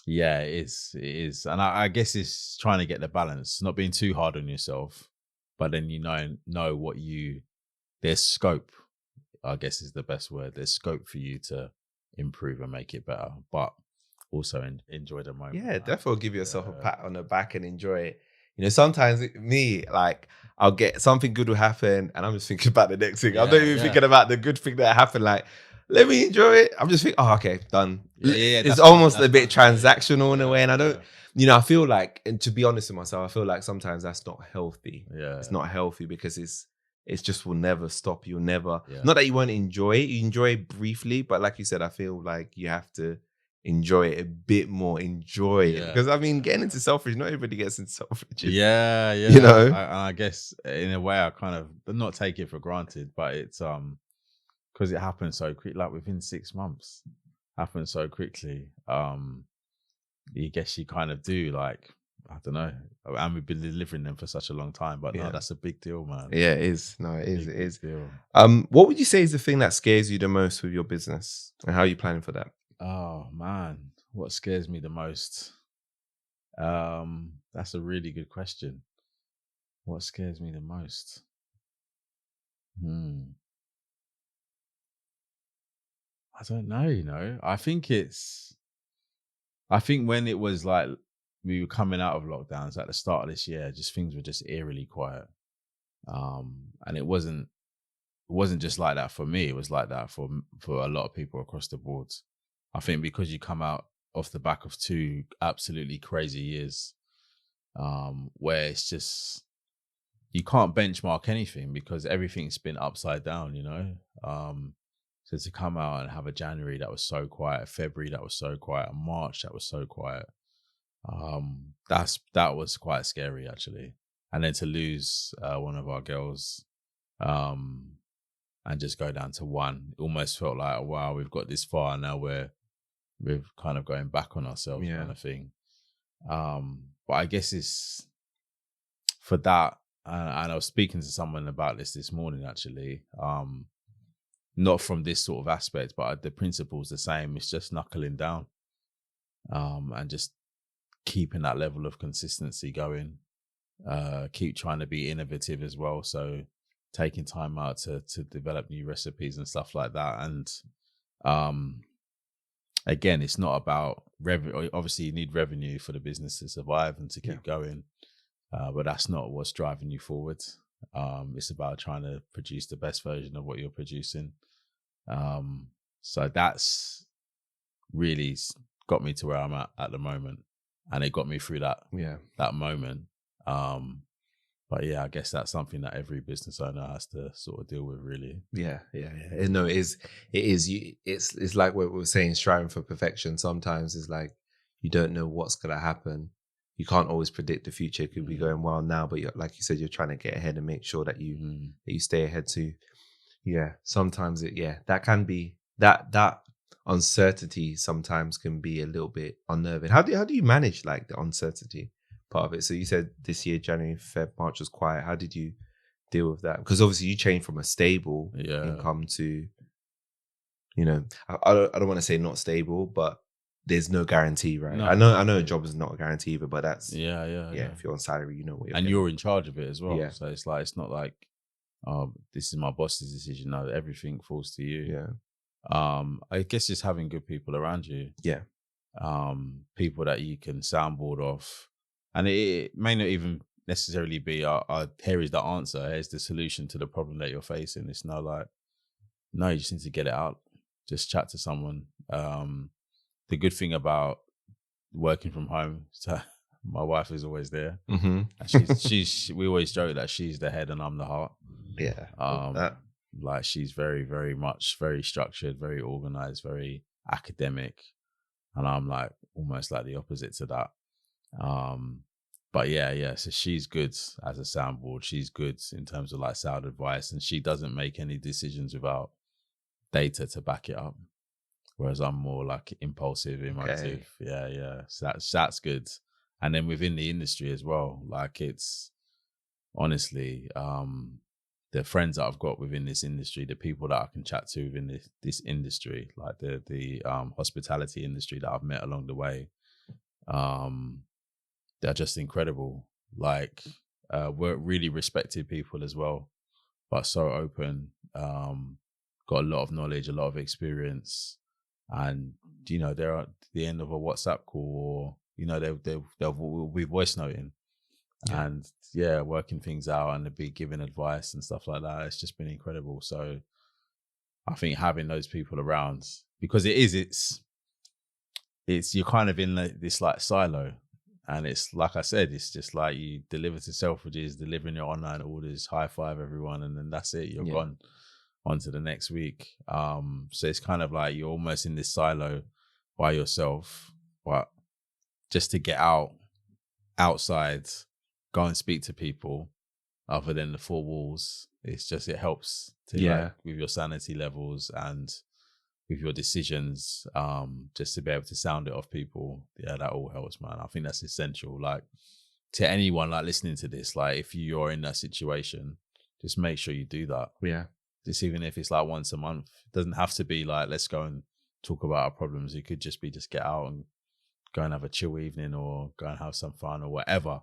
is. And I guess it's trying to get the balance, not being too hard on yourself, but then know what there's scope, I guess is the best word. There's scope for you to improve and make it better, but also enjoy the moment. Yeah, definitely give yourself a pat on the back and enjoy it. You know, sometimes like I'll get something good will happen and I'm just thinking about the next thing. I'm not even thinking about the good thing that happened. Like, let me enjoy it. I'm just thinking, oh, okay, done. It's almost a bit transactional in a way. And I don't, I feel like, and to be honest with myself, I feel like sometimes that's not healthy. Yeah. It's not healthy because it's just will never stop. You'll never, not that you won't enjoy it. You enjoy it briefly, but like you said, I feel like you have to enjoy it a bit more. Enjoy it. Because I mean, getting into Selfridges, not everybody gets into Selfridges. Yeah. You know? I guess in a way I kind of not take it for granted, but it's because it happened so quick, like within 6 months, happened so quickly. You guess you kind of do, like, I don't know. And we've been delivering them for such a long time, but no, that's a big deal, man. Yeah, it is. No, it is. It is. Deal. What would you say is the thing that scares you the most with your business, and how are you planning for that? Oh man, what scares me the most? That's a really good question. What scares me the most? I don't know, I think when it was like we were coming out of lockdowns at the start of this year, just things were just eerily quiet. And it wasn't just like that for me, it was like that for a lot of people across the board. I think because you come out off the back of 2 absolutely crazy years, where it's just, you can't benchmark anything because everything's been upside down, So to come out and have a January that was so quiet, February that was so quiet, March that was so quiet, that was quite scary actually. And then to lose one of our girls, and just go down to 1, it almost felt like, wow, we've got this far, now we're kind of going back on ourselves, kind of thing. But I guess it's for that, and I was speaking to someone about this morning actually. Not from this sort of aspect, but the principle's the same. It's just knuckling down, and just keeping that level of consistency going. Keep trying to be innovative as well. So taking time out to develop new recipes and stuff like that. And again, it's not about revenue. Obviously, you need revenue for the business to survive and to keep going, but that's not what's driving you forward. It's about trying to produce the best version of what you're producing. So that's really got me to where I'm at the moment, and it got me through that moment. But yeah, I guess that's something that every business owner has to sort of deal with, really. Yeah. No, it is. It's like what we were saying, striving for perfection. Sometimes it's like you don't know what's gonna happen. You can't always predict the future. It could be going well now, but like you said, you're trying to get ahead and make sure that you stay ahead too. Yeah. Sometimes that can be that uncertainty. Sometimes can be a little bit unnerving. How do you manage like the uncertainty part of it? So you said this year, January, Feb, March was quiet. How did you deal with that? Because obviously you changed from a stable income to, I don't want to say not stable, but there's no guarantee, right? No, I know a job is not a guarantee either, but that's if you're on salary, you know what you're in charge of it as well. So it's like, it's not like, oh, this is my boss's decision. No, everything falls to you. I guess just having good people around you. People that you can soundboard off, and it may not even necessarily be here is the answer, here's the solution to the problem that you're facing. It's not like, no, you just need to get it out, just chat to someone. The good thing about working from home, so my wife is always there. And we always joke that she's the head and I'm the heart. Like she's very, very much very structured, very organized, very academic, and I'm like almost like the opposite to that. But so she's good as a soundboard. She's good in terms of like sound advice, and she doesn't make any decisions without data to back it up, whereas I'm more like impulsive, emotive. Yeah. So that's good. And then within the industry as well, like it's honestly, the friends that I've got within this industry, the people that I can chat to within this industry, like the hospitality industry that I've met along the way, they're just incredible. Like we're really respected people as well, but so open, got a lot of knowledge, a lot of experience, and they're at the end of a WhatsApp call, or they'll be voice noting, and working things out, and they'll be giving advice and stuff like that. It's just been incredible. So I think having those people around, because it's you're kind of in this like silo. And it's like I said, it's just like you deliver to Selfridges, delivering your online orders, high five everyone, and then that's it. You're gone on to the next week. So it's kind of like you're almost in this silo by yourself. But just to get outside, go and speak to people other than the four walls, it helps to like with your sanity levels and with your decisions, just to be able to sound it off people. Yeah, that all helps, man. I think that's essential. Like to anyone like listening to this, like if you're in that situation, just make sure you do that. Yeah. Just even if it's like once a month, it doesn't have to be like, let's go and talk about our problems. It could just be, just get out and go and have a chill evening or go and have some fun or whatever.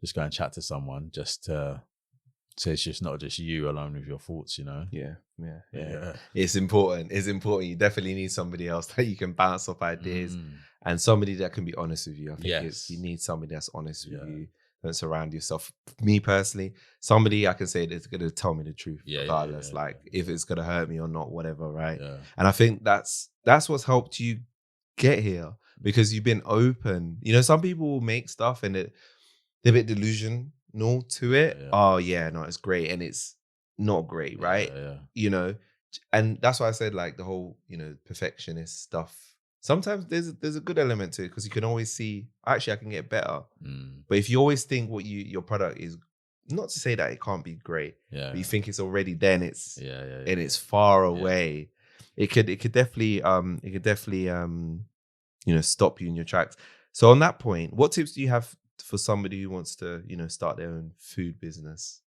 Just go and chat to someone just to, so it's just not just you alone with your thoughts, Yeah. It's important. You definitely need somebody else that you can bounce off ideas and somebody that can be honest with you. I think you need somebody that's honest with you. Don't surround yourself. Me personally, somebody I can say that's going to tell me the truth, regardless. If it's going to hurt me or not, whatever, right? Yeah. And I think that's what's helped you get here, because you've been open. Some people will make stuff and they're a bit delusional to it. Oh yeah, no, it's great, and it's not great, right? And that's why I said like the whole perfectionist stuff. Sometimes there's a good element to it, because you can always see, actually I can get better. But if you always think what your product is, not to say that it can't be great, but you think it's already there and it's far away, it could definitely stop you in your tracks. So on that point, what tips do you have for somebody who wants to, start their own food business?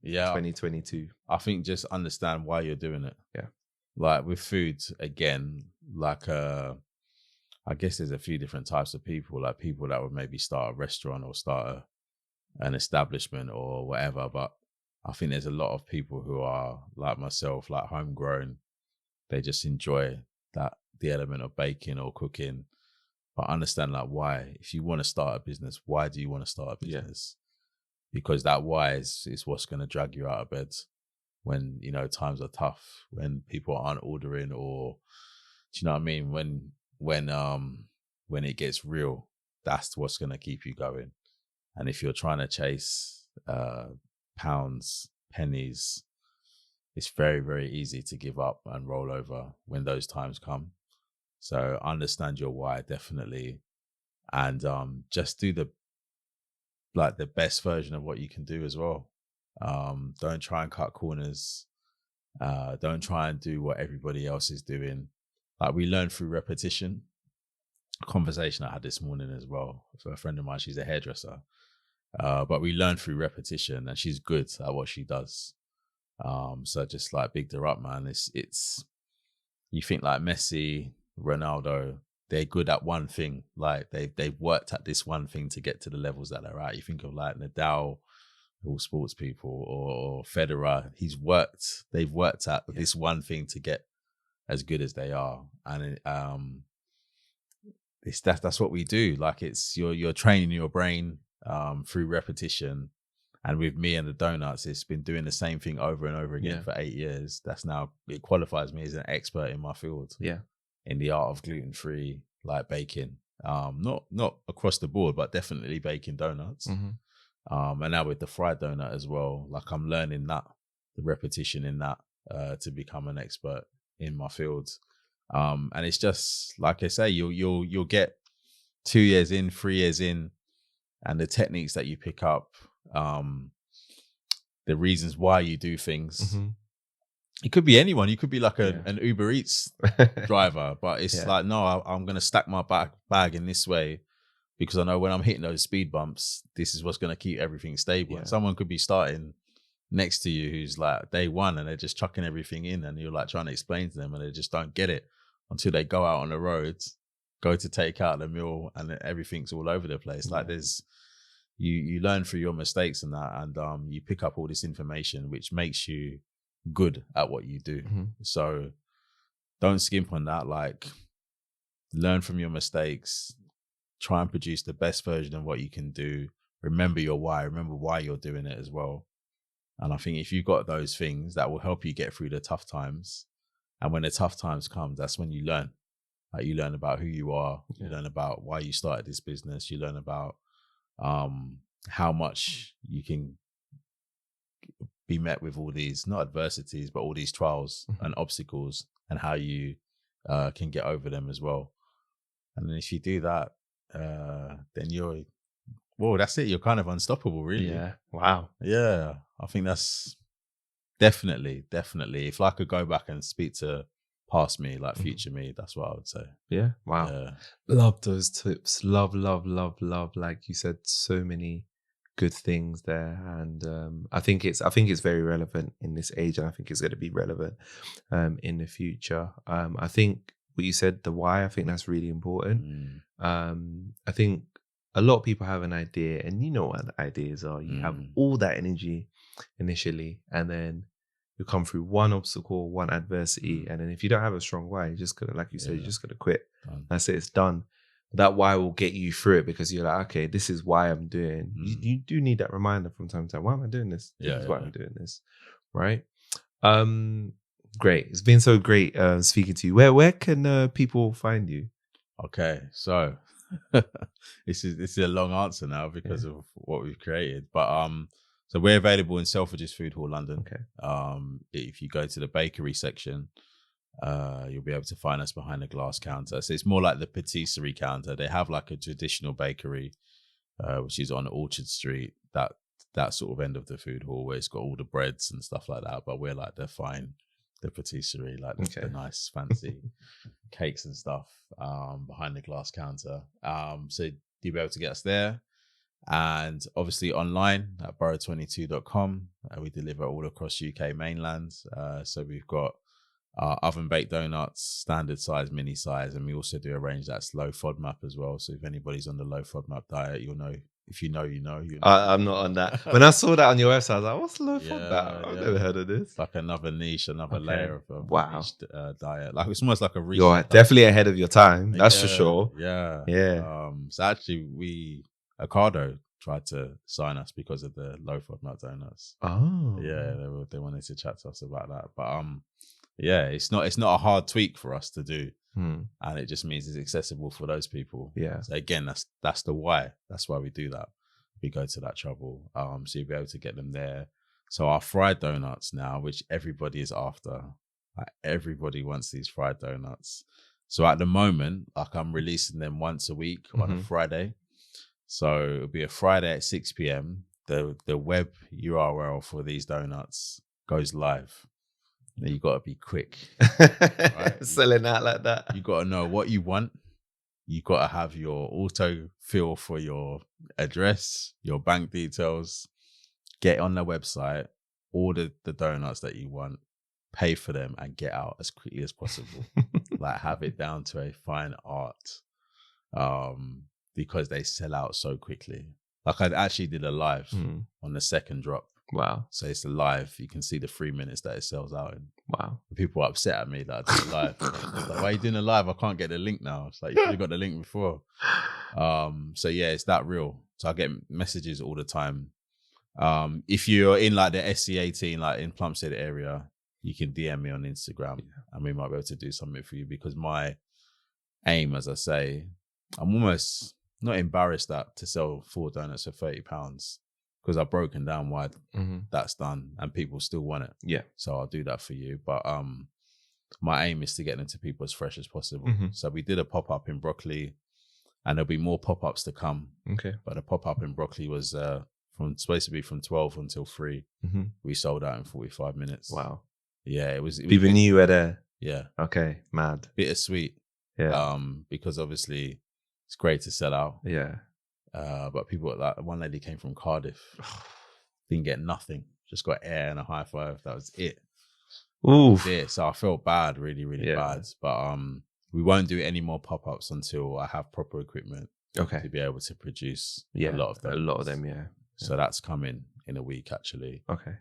2022. I think just understand why you're doing it. Yeah. Like with food, again, like I guess there's a few different types of people, like people that would maybe start a restaurant or start an establishment or whatever. But I think there's a lot of people who are like myself, like homegrown. They just enjoy the element of baking or cooking. But understand like why. If you want to start a business, why do you want to start a business? Because that why is what's going to drag you out of bed when times are tough, when people aren't ordering, or do you know what I mean? When it gets real, that's what's going to keep you going. And if you're trying to chase pounds, pennies, it's very, very easy to give up and roll over when those times come. So understand your why, definitely, and just do the best version of what you can do as well. Don't try and cut corners. Don't try and do what everybody else is doing. Like we learn through repetition. A conversation I had this morning as well for a friend of mine. She's a hairdresser, but we learn through repetition, and she's good at what she does. So just like bigged her up, man. It's you think like Messi, Ronaldo, they're good at one thing. Like they've worked at this one thing to get to the levels that they're at. You think of like Nadal, all sports people, or Federer. They've worked at this one thing to get as good as they are. And that's what we do. Like it's you're training your brain through repetition. And with me and the Doughnuts, it's been doing the same thing over and over again for 8 years. It qualifies me as an expert in my field. Yeah. In the art of gluten-free, like baking. Not across the board, but definitely baking donuts. Mm-hmm. And now with the fried donut as well, like I'm learning the repetition in that to become an expert in my field. And it's just like I say, you'll get 2 years in, 3 years in, and the techniques that you pick up, the reasons why you do things, it could be anyone. You could be like Yeah. an Uber Eats driver, but it's Yeah. like, no, I'm going to stack my bag in this way because I know when I'm hitting those speed bumps, this is what's going to keep everything stable. Yeah. And someone could be starting next to you who's like day one and they're just chucking everything in, and you're like trying to explain to them and they just don't get it until they go out on the roads, go to take out the meal, and everything's all over the place. Like there's, you learn through your mistakes and that, and you pick up all this information which makes you good at what you do. So don't skimp on that. Like, learn from your mistakes, try and produce the best version of what you can do. Remember your why, remember why you're doing it as well. And I think if you've got those things, that will help you get through the tough times. And when the tough times come, that's when you learn. Like, you learn about who you are, you learn about why you started this business, you learn about how much you can be met with all these, not adversities, but all these trials and obstacles, and how you can get over them as well. And then if you do that, then that's it. You're kind of unstoppable, really. Yeah. Wow. Yeah. I think that's definitely. If I could go back and speak to past me, like future me, that's what I would say. Yeah. Wow. Yeah. Love those tips. Love. Like you said, so many good things there, and I think it's very relevant in this age, and I think it's going to be relevant in the future. I think what you said, the why, I think that's really important. I think a lot of people have an idea, and you know what the ideas are. You have all that energy initially, and then you come through one obstacle, one adversity, and then if you don't have a strong why, you're just gonna, like you said, you're just gonna quit. That's it, it's done. That why will get you through it, because you're like, okay, this is why I'm doing. You do need that reminder from time to time. Why am I doing this? This is why I'm doing this, right? Great. It's been so great speaking to you. Where can people find you? Okay, so this is a long answer now because of what we've created, but so we're available in Selfridges Food Hall, London. Okay. If you go to the bakery section, you'll be able to find us behind the glass counter. So it's more like the patisserie counter. They have like a traditional bakery, which is on Orchard Street, that sort of end of the food hall where it's got all the breads and stuff like that. But we're like the patisserie, like the nice fancy cakes and stuff behind the glass counter. So you'll be able to get us there. And obviously online at borough22.com. We deliver all across UK mainland. So we've got oven baked donuts, standard size, mini size, and we also do a range that's low FODMAP as well. So if anybody's on the low FODMAP diet, you'll know. If you know, you know. I'm not on that. When I saw that on your website, I was like, what's low FODMAP? I've never heard of this. Like another niche, another layer of a niche diet. Like, it's almost like a research. You're definitely ahead of your time. That's for sure. Yeah. So actually, Ocado tried to sign us because of the low FODMAP donuts. Oh. Yeah, they wanted to chat to us about that. But yeah, it's not a hard tweak for us to do. And it just means it's accessible for those people. Yeah. So again, that's the why. That's why we do that. We go to that trouble. So you'll be able to get them there. So our fried donuts now, which everybody is after, like everybody wants these fried donuts. So at the moment, like, I'm releasing them once a week on a Friday. So it'll be a Friday at 6 p.m. The web URL for these donuts goes live. You got to be quick. Right? Selling out like that. You got to know what you want. You got to have your auto fill for your address, your bank details. Get on the website, order the donuts that you want, pay for them, and get out as quickly as possible. Like, have it down to a fine art, because they sell out so quickly. Like, I actually did a live on the second drop. Wow. So it's a live. You can see the 3 minutes that it sells out in. Wow. People are upset at me that I did a live. Like, why are you doing a live? I can't get the link now. It's like, you could have got the link before. So yeah, it's that real. So I get messages all the time. If you're in like the SC18, like in Plumstead area, you can DM me on Instagram and we might be able to do something for you, because my aim, as I say, I'm almost not embarrassed to sell 4 donuts for £30, because I've broken down why that's done and people still want it. Yeah. So I'll do that for you. But my aim is to get them to people as fresh as possible. So we did a pop-up in Broccoli, and there'll be more pop-ups to come. Okay. But the pop-up in Broccoli was supposed to be from 12 until 3. We sold out in 45 minutes. Wow. Yeah, it was People knew you were there. Yeah. Okay, mad. Bittersweet. Yeah. Because obviously it's great to sell out. Yeah. But people like one lady came from Cardiff, didn't get nothing, just got air and a high five. That was it. Oof. So I felt bad, really, really bad. But we won't do any more pop-ups until I have proper equipment to be able to produce a lot of them. A lot of them, yeah. So that's coming in a week, actually. Okay.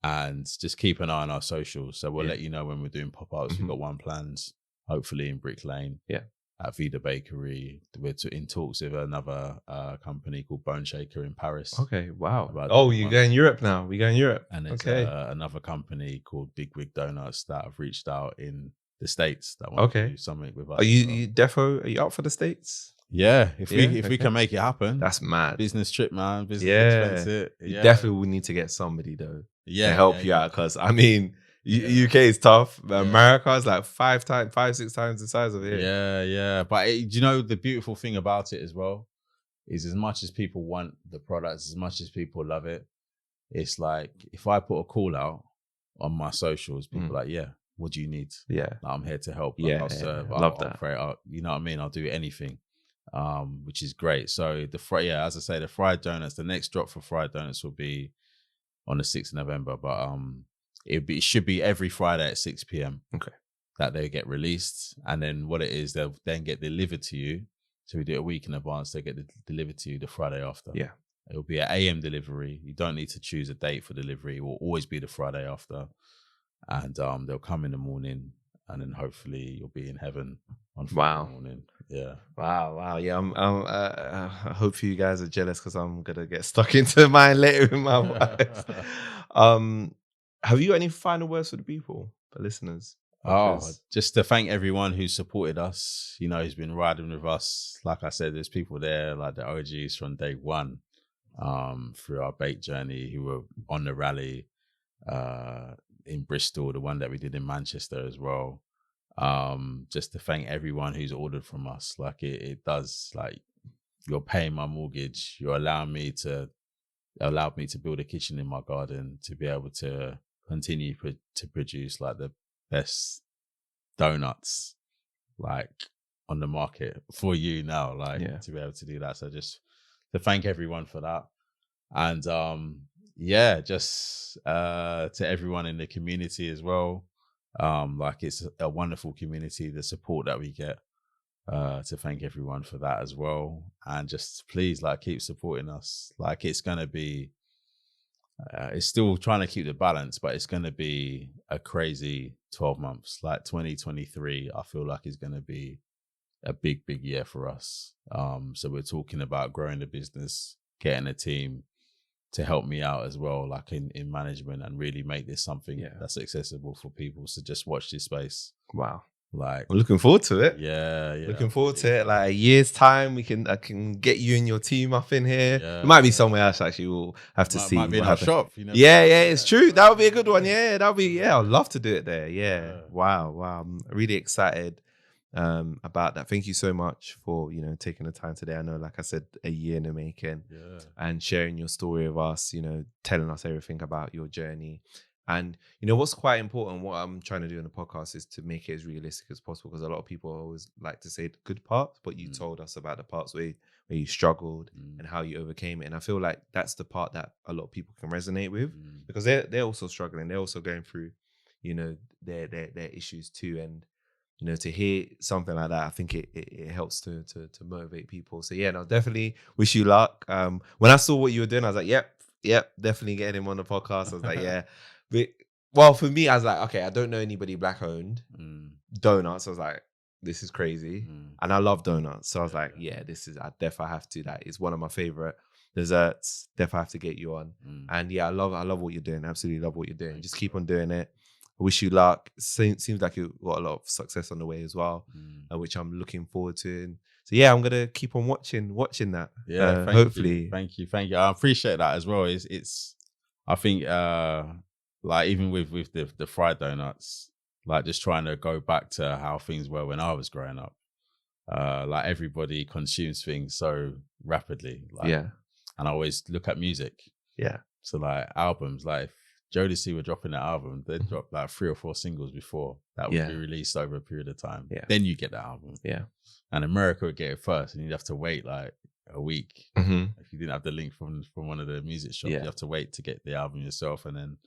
And just keep an eye on our socials. So we'll let you know when we're doing pop-ups. We've got one planned, hopefully in Brick Lane. Yeah. At Vida Bakery. We're in talks with another company called Bone Shaker in Paris. Okay, wow. Oh, you're going Europe now. We're going Europe. And there's another company called Big Wig Doughnuts that have reached out in the States that want to do something with us. Are you defo? Are you up for the States? Yeah, if we can make it happen. That's mad. Business trip, man. Business expense. You definitely will need to get somebody though to help you out, because I mean, UK is tough. America is like 5, 6 times the size of here. Yeah. But do you know the beautiful thing about it as well is, as much as people want the products, as much as people love it, it's like if I put a call out on my socials, people are like, yeah, what do you need? Yeah, like, I'm here to help. Like, I'll serve. Love that. I'll pray, you know what I mean? I'll do anything, which is great. So as I say, the fried donuts. The next drop for fried donuts will be on the 6th of November, but it should be every Friday at 6 p.m. Okay. That they get released, and then what it is, they'll then get delivered to you. So we do it a week in advance. They get delivered to you the Friday after. Yeah. It'll be an AM delivery. You don't need to choose a date for delivery. It will always be the Friday after. And they'll come in the morning, and then hopefully you'll be in heaven on Friday morning. Yeah. Wow. Yeah. I hope you guys are jealous, because I'm gonna get stuck into mine later with my wife. Have you got any final words for the people, for listeners? Just to thank everyone who supported us, who's been riding with us. Like I said, there's people there, like the OGs from day one, through our bake journey, who were on the rally in Bristol, the one that we did in Manchester as well. Just to thank everyone who's ordered from us. Like it does, like, you're paying my mortgage, you're allowed me to build a kitchen in my garden, to be able to continue to produce like the best donuts like on the market for you now, to be able to do that. So just to thank everyone for that. And just to everyone in the community as well. Like, it's a wonderful community, the support that we get. To thank everyone for that as well. And just please, like, keep supporting us. Like, it's going to be it's still trying to keep the balance, but it's going to be a crazy 12 months. Like 2023, I feel like is going to be a big year for us. So we're talking about growing the business, getting a team to help me out as well, like in management, and really make this something that's accessible for people. So just watch this space. Wow. Like, I'm looking forward to it. Yeah. Looking forward to it. Like a year's time, I can get you and your team up in here. It might be somewhere else, actually. We'll have to see. Might be in our shop. It's true. That would be a good one. Yeah, I'd love to do it there. Yeah. Wow. I'm really excited about that. Thank you so much for taking the time today. I know, like I said, a year in the making, and sharing your story with us. Telling us everything about your journey. And what's quite important, what I'm trying to do in the podcast, is to make it as realistic as possible, because a lot of people always like to say the good parts, but you told us about the parts where you struggled and how you overcame it. And I feel like that's the part that a lot of people can resonate with, because they're also struggling. They're also going through, their issues too. And to hear something like that, I think it helps to motivate people. So definitely wish you luck. When I saw what you were doing, I was like, yep, definitely getting him on the podcast. I was like, yeah. But, well, for me, I was like, okay, I don't know anybody black-owned donuts. I was like, this is crazy. And I love donuts. So I was like, I definitely have to. That is one of my favorite desserts. Definitely have to get you on. And I love what you're doing. Absolutely love what you're doing. Just keep on doing it. I wish you luck. Seems like you got a lot of success on the way as well, which I'm looking forward to. And so I'm gonna keep on watching that. Yeah, hopefully. Thank you. I appreciate that as well. It's I think like, even with the fried donuts, like, just trying to go back to how things were when I was growing up. Like, everybody consumes things so rapidly. Like, and I always look at music. Yeah. So, like, albums, like, Jodeci were dropping that album. They dropped like 3 or 4 singles before that would be released over a period of time. Yeah. Then you get the album. Yeah. And America would get it first, and you'd have to wait like a week. If you didn't have the link from one of the music shops, you have to wait to get the album yourself, and then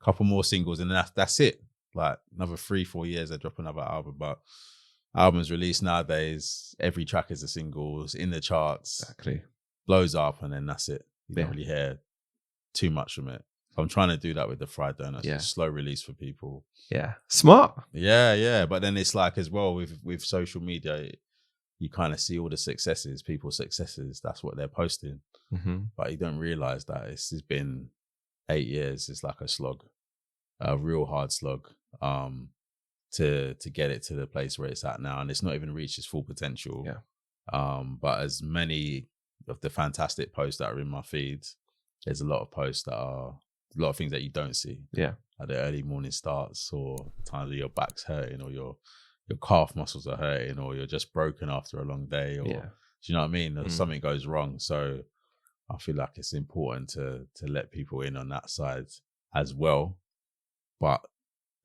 a couple more singles, and then that's it. Like another 3-4 years, they drop another album. But albums released nowadays, every track is a single, it's in the charts, Exactly. blows up, and then that's it. You don't really hear too much from it. So I'm trying to do that with the fried donuts. Yeah. Slow release for people. Yeah. Smart. Yeah. But then it's like as well with social media, you kind of see all the successes, people's successes. That's what they're posting. But you don't realize that it's been 8 years. It's like a slog, a real hard slog to get it to the place where it's at now. And it's not even reached its full potential. Yeah. But as many of the fantastic posts that are in my feeds, there's a lot of posts that are a lot of things that you don't see. Yeah. Like the early morning starts, or times where your back's hurting, or your calf muscles are hurting, or you're just broken after a long day, or do you know what I mean? Or something goes wrong. So I feel like it's important to let people in on that side as well. But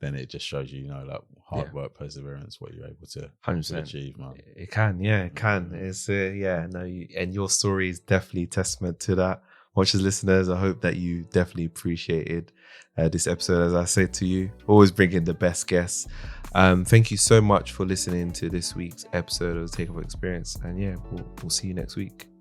then it just shows you, like hard work, perseverance, what you're able to 100% achieve, man. It can, it can. It's and your story is definitely testament to that. Watchers, listeners, I hope that you definitely appreciated this episode. As I said to you, always bring in the best guests. Thank you so much for listening to this week's episode of the Takeoff Experience. And we'll see you next week.